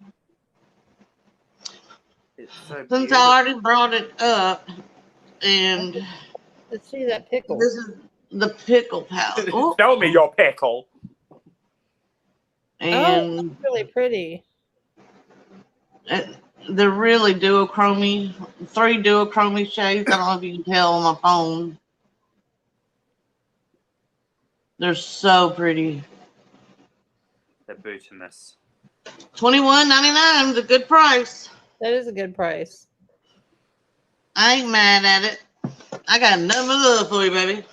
It's so Since beautiful. I already brought it up, and Let's see that pickle. this is the pickle palette. Oh, Tell me your pickle. and That's really pretty. they're really duochrome, 3 duochrome shades. I don't know if you can tell on my phone. They're so pretty. They're booting this. $21.99 is a good price. That is a good price. I ain't mad at it. I got nothing but love for you, baby.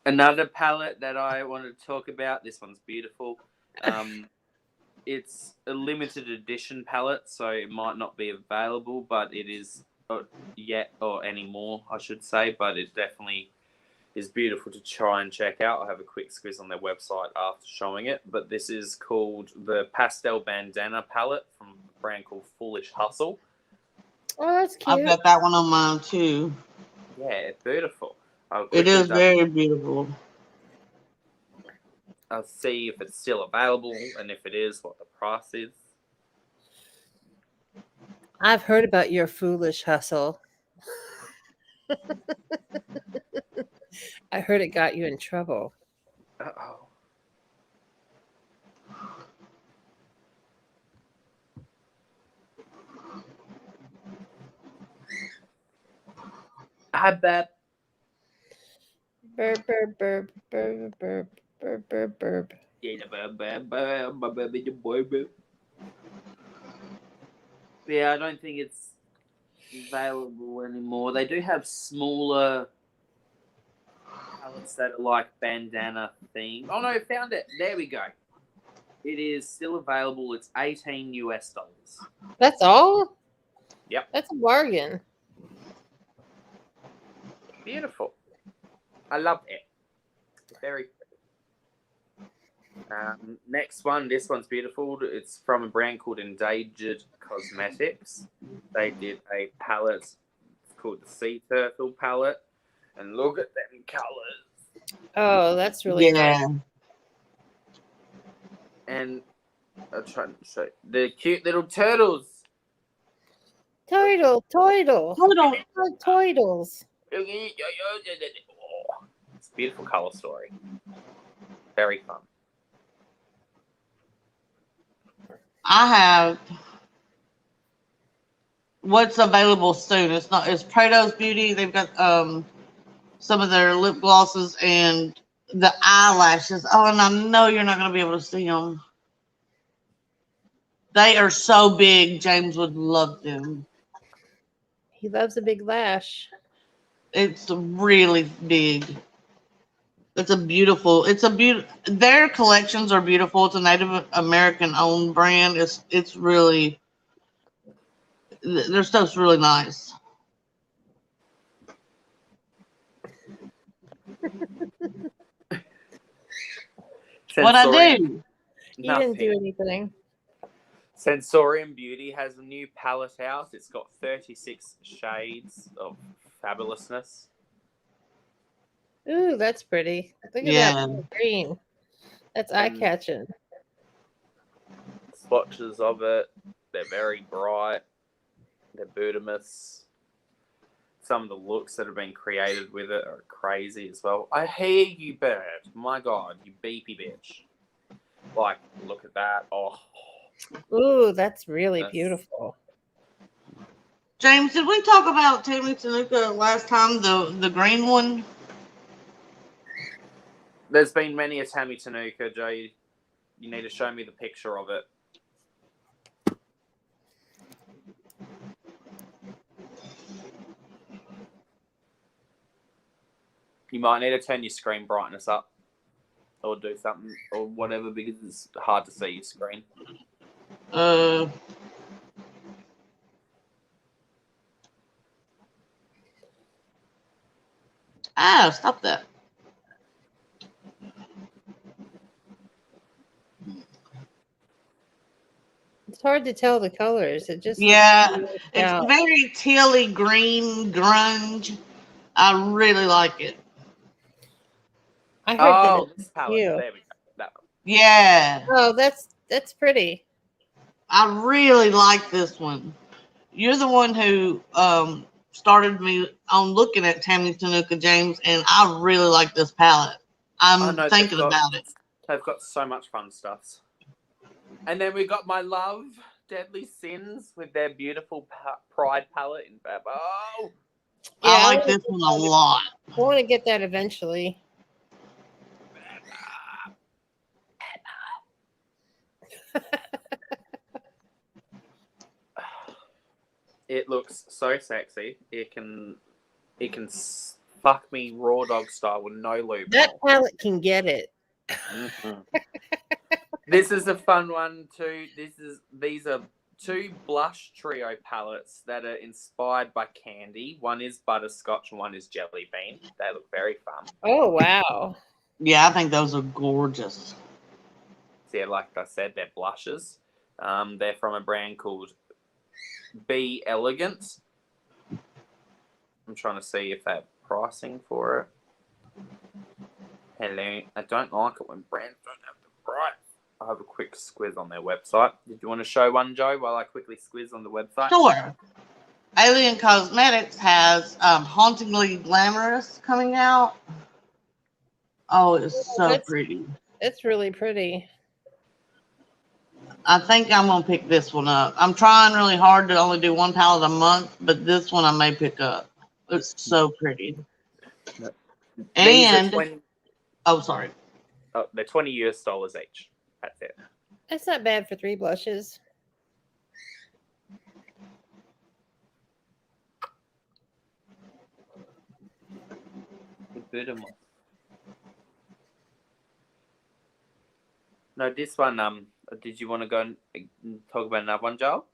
Another palette that I wanted to talk about. This one's beautiful. It's a limited edition palette, so it might not be available, but it is yet or anymore, I should say. But it definitely is beautiful to try and check out. I'll have a quick squiz on their website after showing it. But this is called the Pastel Bandana palette from a brand called Foolish Hustle. Oh, that's cute. I've got that one on mine too. Yeah, it's beautiful. It is very beautiful. I'll see if it's still available, and if it is, what the price is. I've heard about your foolish hustle. I heard it got you in trouble. Uh-oh. Hi, Bab. Burp, burp, burp, burp, burp, burp, burp, burp. Yeah, I don't think it's available anymore. They do have smaller palettes that are like bandana themed. Oh no, found it. There we go. It is still available. It's $18 US. That's all? Yep. That's a bargain. Beautiful. I love it. Very. Next one. This one's beautiful. It's from a brand called Endangered Cosmetics. They did a palette called the Sea Turtle palette, and look at them colors. Oh, that's really nice. And I'm trying to show you. The cute little turtles. Toidle. Toidles. It's a beautiful color story. Very fun. I have what's available soon. It's Prado's Beauty. They've got some of their lip glosses and the eyelashes. Oh, and I know you're not going to be able to see them. They are so big. James would love them. He loves a big lash. It's really big. Their collections are beautiful. It's a Native American owned brand. It's really, their stuff's really nice. What I do? You didn't do anything. Sensorium Beauty has a new palette out. It's got 36 shades of fabulousness. Ooh, that's pretty. Look at that green. That's eye-catching. Swatches of it. They're very bright. They're Budamus. Some of the looks that have been created with it are crazy as well. I hear you, bird. My God, you beepy bitch. Like, look at that. Oh. Ooh, that's really beautiful. James, did we talk about Tammy Tenuka last time, the green one? There's been many a Tammy Tenuka, Joe. You need to show me the picture of it. You might need to turn your screen brightness up or do something or whatever because it's hard to see your screen. Stop that. It's hard to tell the colors. It just Yeah, looks it's out. very tealy green grunge. I really like it. I heard that. This palette. You. There we go. That one. Yeah, Oh, that's pretty. I really like this one. You're the one who started me on looking at Tammy Tanuka James, and I really like this palette. I'm No, thinking about it. They've got so much fun stuff. And then we got my love, Deadly Sins, with their beautiful Pride palette in Fab. Oh, Yeah, I like this one a lot. I want to get that eventually. it looks so sexy. It can fuck me raw dog style with no lube. That palette can get it. Mm-hmm. This is a fun one too. These are two blush trio palettes that are inspired by candy. One is butterscotch and one is jelly bean. They look very fun. Oh wow. Yeah, I think those are gorgeous. So yeah, like I said, they're blushes. They're from a brand called Be Elegant. I'm trying to see if they're pricing for it. Hello. I don't like it when brands don't have the price. I'll have a quick squiz on their website. Did you want to show one, Joe, while I quickly squiz on the website? Sure. Alien Cosmetics has Hauntingly Glamorous coming out. Oh, it's so pretty. It's really pretty. I think I'm going to pick this one up. I'm trying really hard to only do one palette a month, but this one I may pick up. It's so pretty. And, oh, sorry. Oh, they're $20 each. That's it. That's not bad for 3 blushes. No, this one, did you want to go and talk about another one, Joel?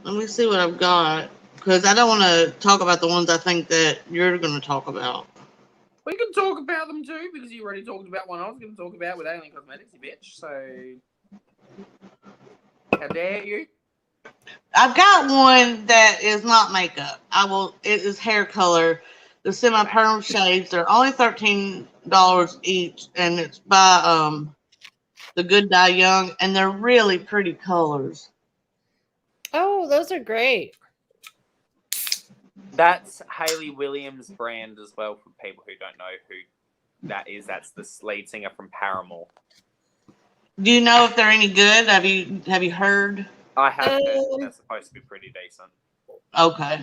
Let me see what I've got. Because I don't want to talk about the ones I think that you're going to talk about. We can talk about them too, because you already talked about one I was going to talk about with Alien Cosmetics, you bitch. So, how dare you? I've got one that is not makeup. It is hair color. The semi-perm shades. They're only $13 each, and it's by The Good Die Young, and they're really pretty colors. Oh, those are great. That's Hayley Williams' brand as well, for people who don't know who that is. That's the lead singer from Paramore. Do you know if they're any good? Have you heard? I have heard they're supposed to be pretty decent. Okay.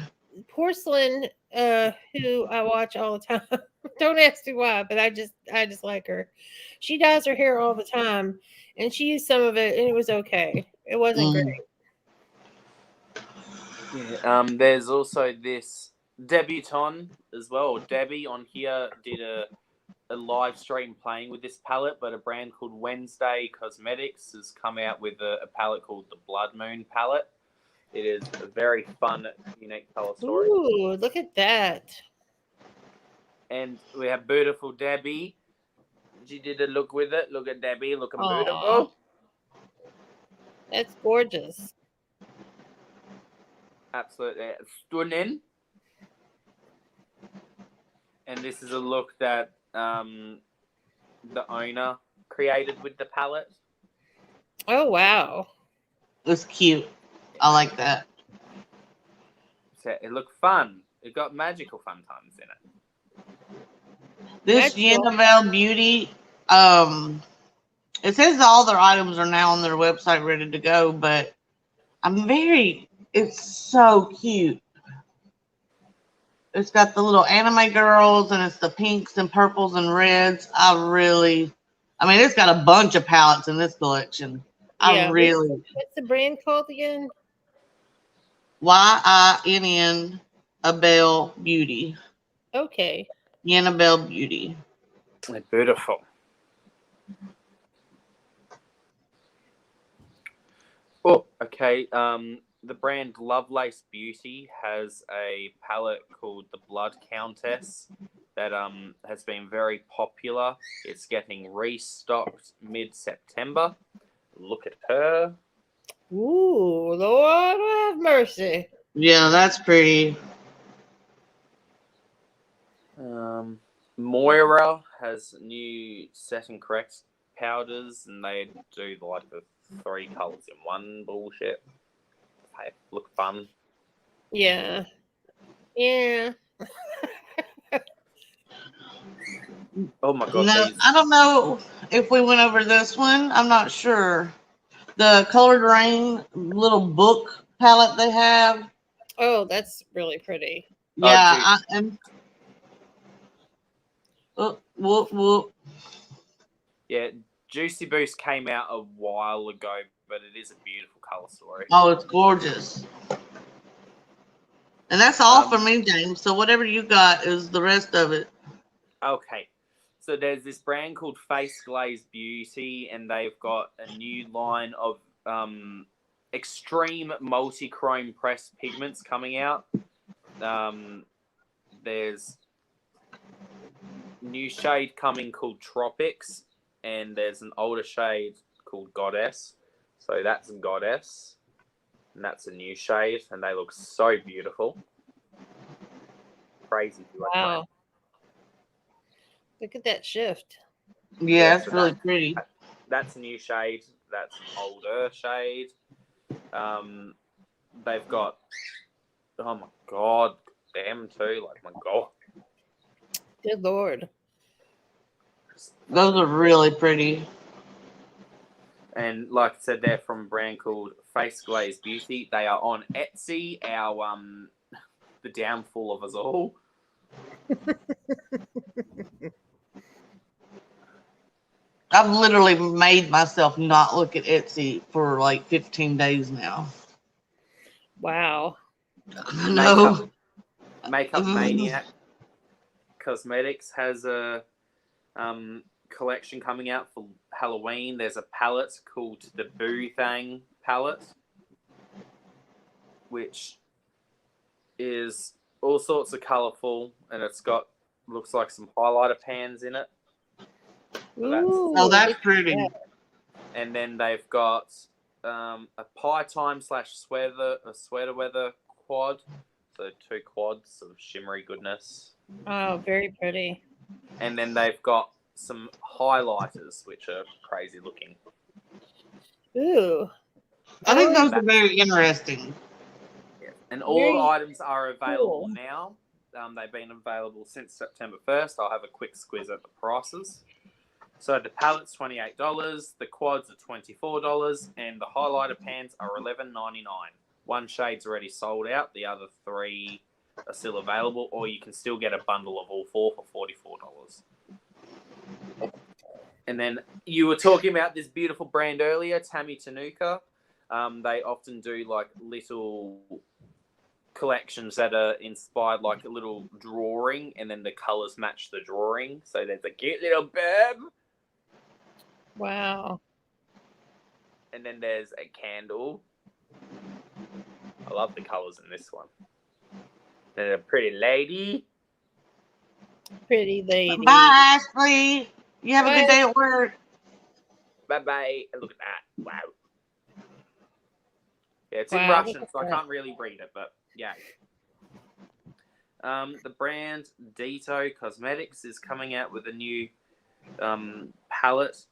Porcelain, who I watch all the time. Don't ask me why, but I just like her. She dyes her hair all the time, and she used some of it, and it was okay. It wasn't great. Yeah, there's also this Debutante as well. Debbie on here did a live stream playing with this palette, but a brand called Wednesday Cosmetics has come out with a palette called the Blood Moon palette. It is a very fun, unique color story. Ooh, look at that. And we have beautiful Debbie. She did a look with it. Look at Debbie looking beautiful. That's gorgeous. Absolutely stunning. And this is a look that the owner created with the palette. Oh, wow. It's cute. I like that. So it looked fun. It got magical fun times in it. This Yenavale Beauty, it says all their items are now on their website ready to go, but it's so cute. It's got the little anime girls, and it's the pinks and purples and reds. It's got a bunch of palettes in this collection. Yeah, what's the brand called again? YINN Abel Beauty. Okay. Annabelle Beauty. They're beautiful. Oh, okay. The brand Lovelace Beauty has a palette called the Blood Countess that has been very popular. It's getting restocked mid-September. Look at her. Ooh, Lord have mercy. Yeah, that's pretty. Moira has new set and correct powders, and they do like the 3 colors in one bullshit. Hey, look fun. Yeah. Yeah. Oh my god, No, these. I don't know if we went over this one. I'm not sure. The Colored Rain little book palette they have. Oh, that's really pretty. Yeah, Dude. I am. Oh, whoop, whoop. Yeah, Juicy Boost came out a while ago, but it is a beautiful color story. Oh, it's gorgeous. And that's all Um, for me, James. So whatever you got is the rest of it. Okay, so there's this brand called Face Glaze Beauty, and they've got a new line of extreme multi-chrome pressed pigments coming out. There's new shade coming called Tropics, and there's an older shade called Goddess. So that's Goddess, and that's a new shade, and they look so beautiful. Crazy. Wow. Look at that shift. Yeah, it's so really pretty. That's a new shade. That's an older shade. They've got, oh my god, them too. Like, my god. Good Lord. Those are really pretty. And like I said, they're from a brand called Face Glaze Beauty. They are on Etsy, our the downfall of us all. I've literally made myself not look at Etsy for like 15 days now. Wow. No. Makeup Maniac Cosmetics has a collection coming out for Halloween. There's a palette called the Boo Thang palette, which is all sorts of colourful, and it's got looks like some highlighter pans in it. Ooh, Oh, that's look at pretty. that. And then they've got a Pie Time / sweater weather quad, so 2 quads of shimmery goodness. Oh, very pretty. And then they've got some highlighters, which are crazy looking. Ooh. I think Oh, those are very interesting. Yeah. And all Very items are available cool. now. They've been available since September 1st. I'll have a quick squiz at the prices. So the palette's $28, the quads are $24, and the highlighter pans are $11.99. One shade's already sold out. The other 3 are still available, or you can still get a bundle of all 4 for $44. And then you were talking about this beautiful brand earlier, Tammy Tenuka. They often do like little collections that are inspired like a little drawing, and then the colors match the drawing. So there's a cute little bird. Wow. And then there's a candle. I love the colors in this one. Then a pretty lady. Pretty lady. Bye, Ashley. You have a good day at work. Bye-bye. Look at that. Wow. Yeah, it's in Wow, Russian, look at so I that. can't really read it, but yeah. The brand Dito Cosmetics is coming out with a new palette.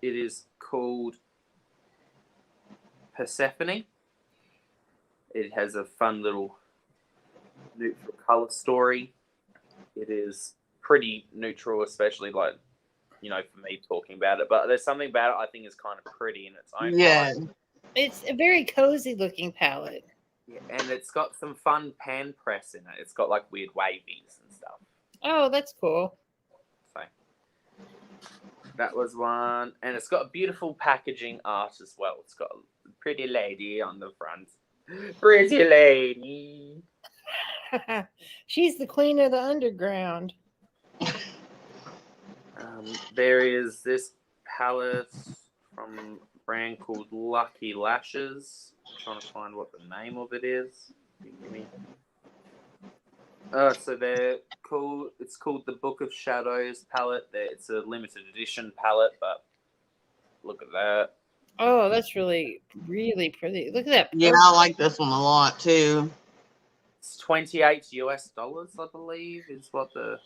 It is called Persephone. It has a fun little neutral color story. It is pretty neutral, especially like, you know, for me talking about it. But there's something about it I think is kind of pretty in its own Yeah. right. It's a very cozy looking palette. Yeah, and it's got some fun pan press in it. It's got like weird wavies and stuff. Oh, that's cool. So that was one. And it's got beautiful packaging art as well. It's got a pretty lady on the front. Pretty lady. She's the queen of the underground. There is this palette from a brand called Lucky Lashes. I'm trying to find what the name of it is. Give me. So they're cool. It's called the Book of Shadows palette. It's a limited edition palette, but look at that. Oh, that's really, really pretty. Look at that. Yeah, I like this one a lot too. It's $28 US, I believe, is what the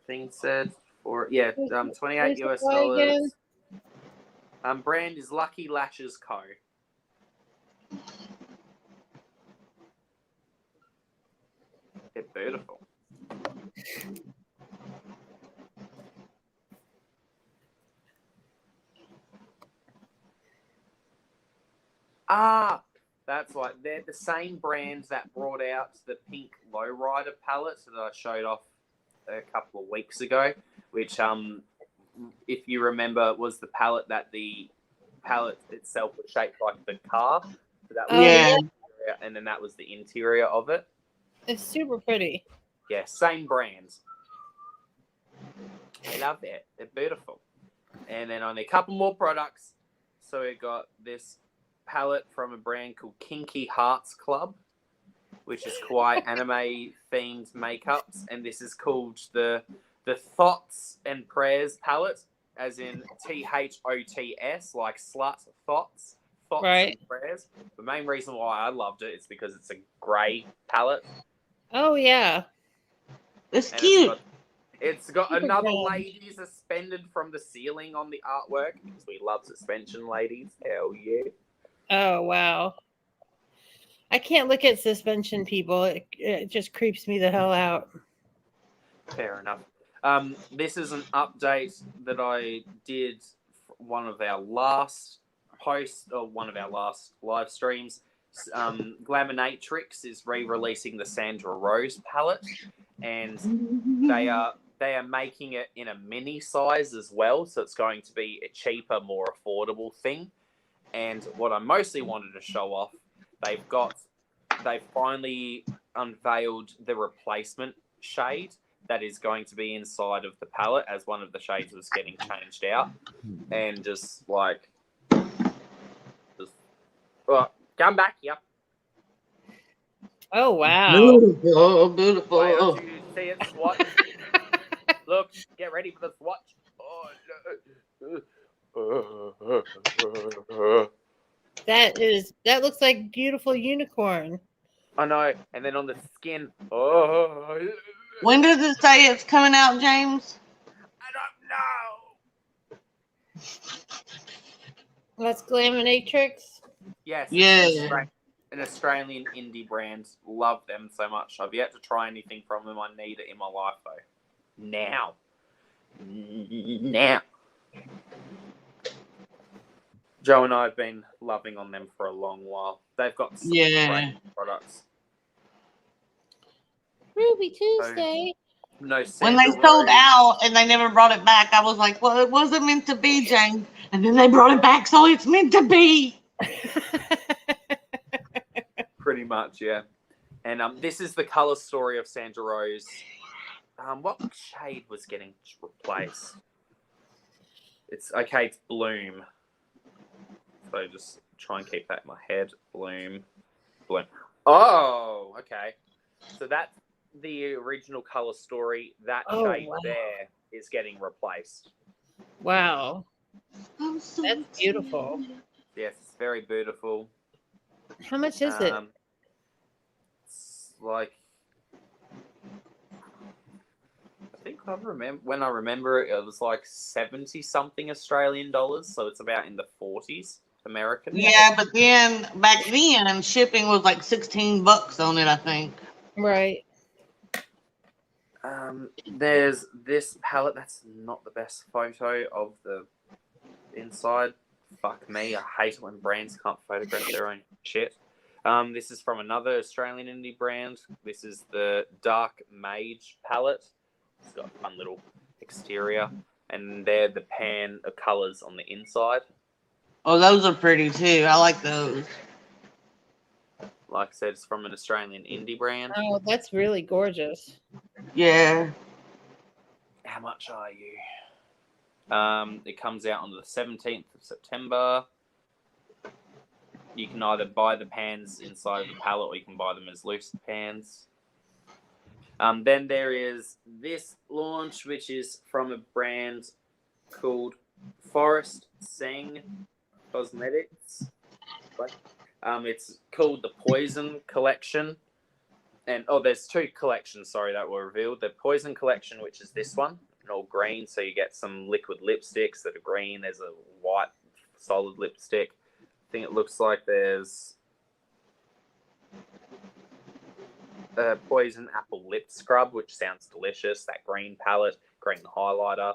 thing said. Or yeah, $28 US. Brand is Lucky Lashes Co. They're beautiful. That's right. They're the same brand that brought out the pink Lowrider palette that I showed off a couple of weeks ago, which, if you remember, was the palette that the palette itself was shaped like the car. So that was Yeah. and then that was the interior of it. It's super pretty. Yeah, same brand. I love it. They're beautiful. And then only a couple more products. So we got this palette from a brand called Kinky Hearts Club, which is quite anime themed makeups, and this is called the Thoughts and Prayers palette, as in THOTS, like slut thoughts Right. and prayers. The main reason why I loved it is because it's a grey palette. Oh yeah. It's And cute. It's got Super another grand. lady suspended from the ceiling on the artwork, because we love suspension ladies. Hell yeah. Oh wow. I can't look at suspension people. It just creeps me the hell out. Fair enough. This is an update that I did for one of our last posts, or one of our last live streams. Glaminatrix is re-releasing the Sandra Rose palette, and they are making it in a mini size as well, so it's going to be a cheaper, more affordable thing. And what I mostly wanted to show off, they've finally unveiled the replacement shade that is going to be inside of the palette, as one of the shades was getting changed out, and come back, yep. Oh wow. Beautiful, beautiful. Why don't you see it swatch? Look, get ready for the swatch. That looks like beautiful unicorn. I know, and then on the skin. When does it say it's coming out, James? I don't know. That's Glaminatrix. Yes. Yeah. An Australian indie brand. Love them so much. I've yet to try anything from them. I need it in my life though. Now. Joe and I have been loving on them for a long while. They've got some great products. Ruby Tuesday. No, When they Sandra sold Rose. out and they never brought it back, I was like, well, it wasn't meant to be, James. And then they brought it back, so it's meant to be. Pretty much, yeah. And this is the color story of Sandra Rose. What shade was getting replaced? It's Bloom. So just try and keep that in my head. Bloom. Oh, okay. So that's the original color story. That shade there is getting replaced. Wow. So That's beautiful. Yes, it's very beautiful. How much is it? It's like, I think I remember it was like 70 something Australian dollars, so it's about in the 40s American. Yeah, but then back then shipping was like $16 on it, I think. Right. There's this palette. That's not the best photo of the inside. Fuck me, I hate it when brands can't photograph their own shit. This is from another Australian indie brand. This is the Dark Mage palette. It's got a fun little exterior, and they're the pan of colors on the inside. Oh, those are pretty too. I like those. Like I said, it's from an Australian indie brand. Oh, that's really gorgeous. Yeah. How much are you? It comes out on the 17th of September. You can either buy the pans inside of the pallet or you can buy them as loose pans. Then there is this launch, which is from a brand called Forest Sang Cosmetics. It's called the Poison Collection. And there's two collections, sorry, that were revealed. The Poison Collection, which is this one, all green, so you get some liquid lipsticks that are green. There's a white solid lipstick. I think it looks like there's a Poison Apple Lip Scrub, which sounds delicious. That green palette, green highlighter.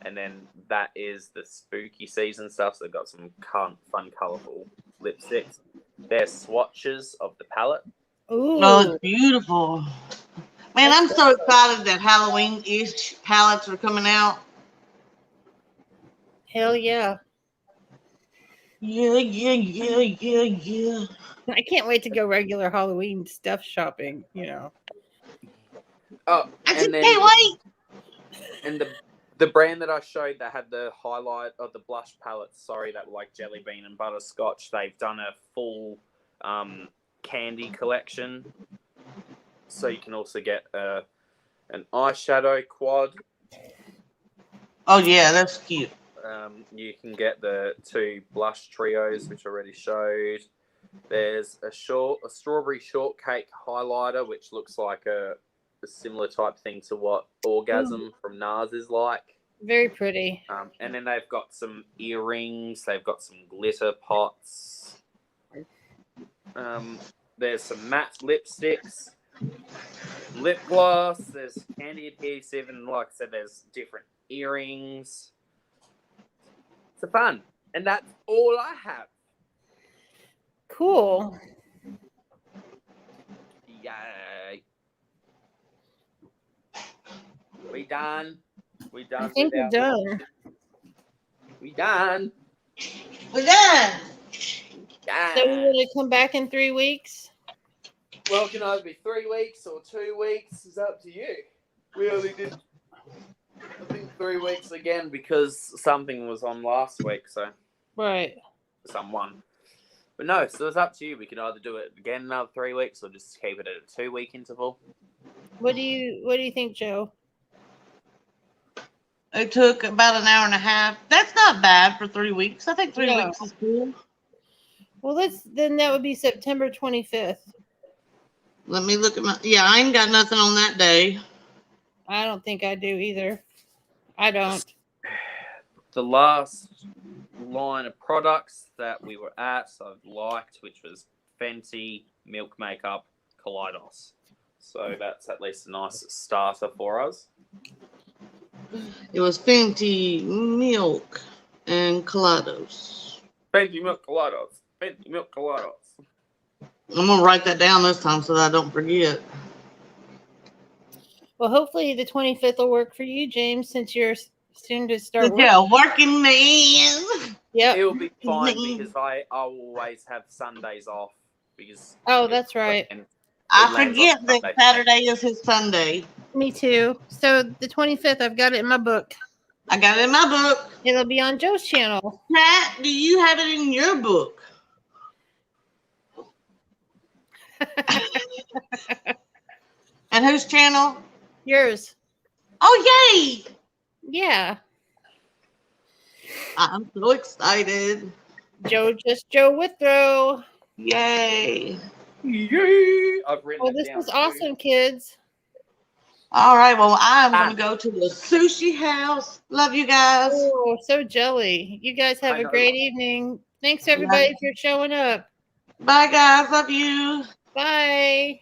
And then that is the spooky season stuff. So they've got some fun, colourful lipsticks. They're swatches of the palette. Ooh. Oh, it's beautiful. Man, I'm so excited that Halloween-ish palettes are coming out. Hell yeah. Yeah. I can't wait to go regular Halloween stuff shopping, you know. Oh, I just and then can't wait. and the brand that I showed that had the highlight of the blush palettes, that were like jelly bean and butterscotch, they've done a full candy collection. So you can also get an eyeshadow quad. Oh yeah, that's cute. You can get the two blush trios, which I already showed. There's a strawberry shortcake highlighter, which looks like a similar type thing to what Orgasm from NARS is like. Very pretty. And then they've got some earrings. They've got some glitter pots. There's some matte lipsticks, lip gloss. There's candy adhesive, and like I said, there's different earrings. It's fun, and that's all I have. Cool. Yay! We done. We done. I think we're done. We done. We're done. So we're going to come back in 3 weeks? Well, it can either be 3 weeks or 2 weeks. It's up to you. We only did, I think, 3 weeks again because something was on last week, so. Right. Someone. But no, so it's up to you. We can either do it again another 3 weeks or just keep it at a 2 week interval. What do you think, Joe? It took about an hour and a half. That's not bad for 3 weeks. I think 3 No. weeks is cool. Well, then that would be September 25th. Let me look at yeah, I ain't got nothing on that day. I don't think I do either. I don't. The last line of products that we were at, I've liked, which was Fenty Milk Makeup Kaleidos. So that's at least a nice starter for us. It was Fenty Milk and Kaleidos. Fenty Milk Kaleidos. Fenty Milk Kaleidos. I'm going to write that down this time so that I don't forget. Well, hopefully the 25th will work for you, James, since you're soon to start work. Yeah, working man. Yep. It'll be fine because I always have Sundays off. Because Oh, that's right. I forget that Saturday is his Sunday. Me too. So the 25th, I've got it in my book. I got it in my book. It'll be on Joe's channel. Pat, do you have it in your book? And whose channel? Yours. Oh, yay! Yeah. I'm so excited. Joe Withrow. Yay. Yay! I've written Well, it this down was too. awesome, kids. All right, well, I'm going to go to the sushi house. Love you guys. Oh, so jelly. You guys have I a know. great evening. Thanks, everybody, for showing up. Bye, guys. Love you. Bye.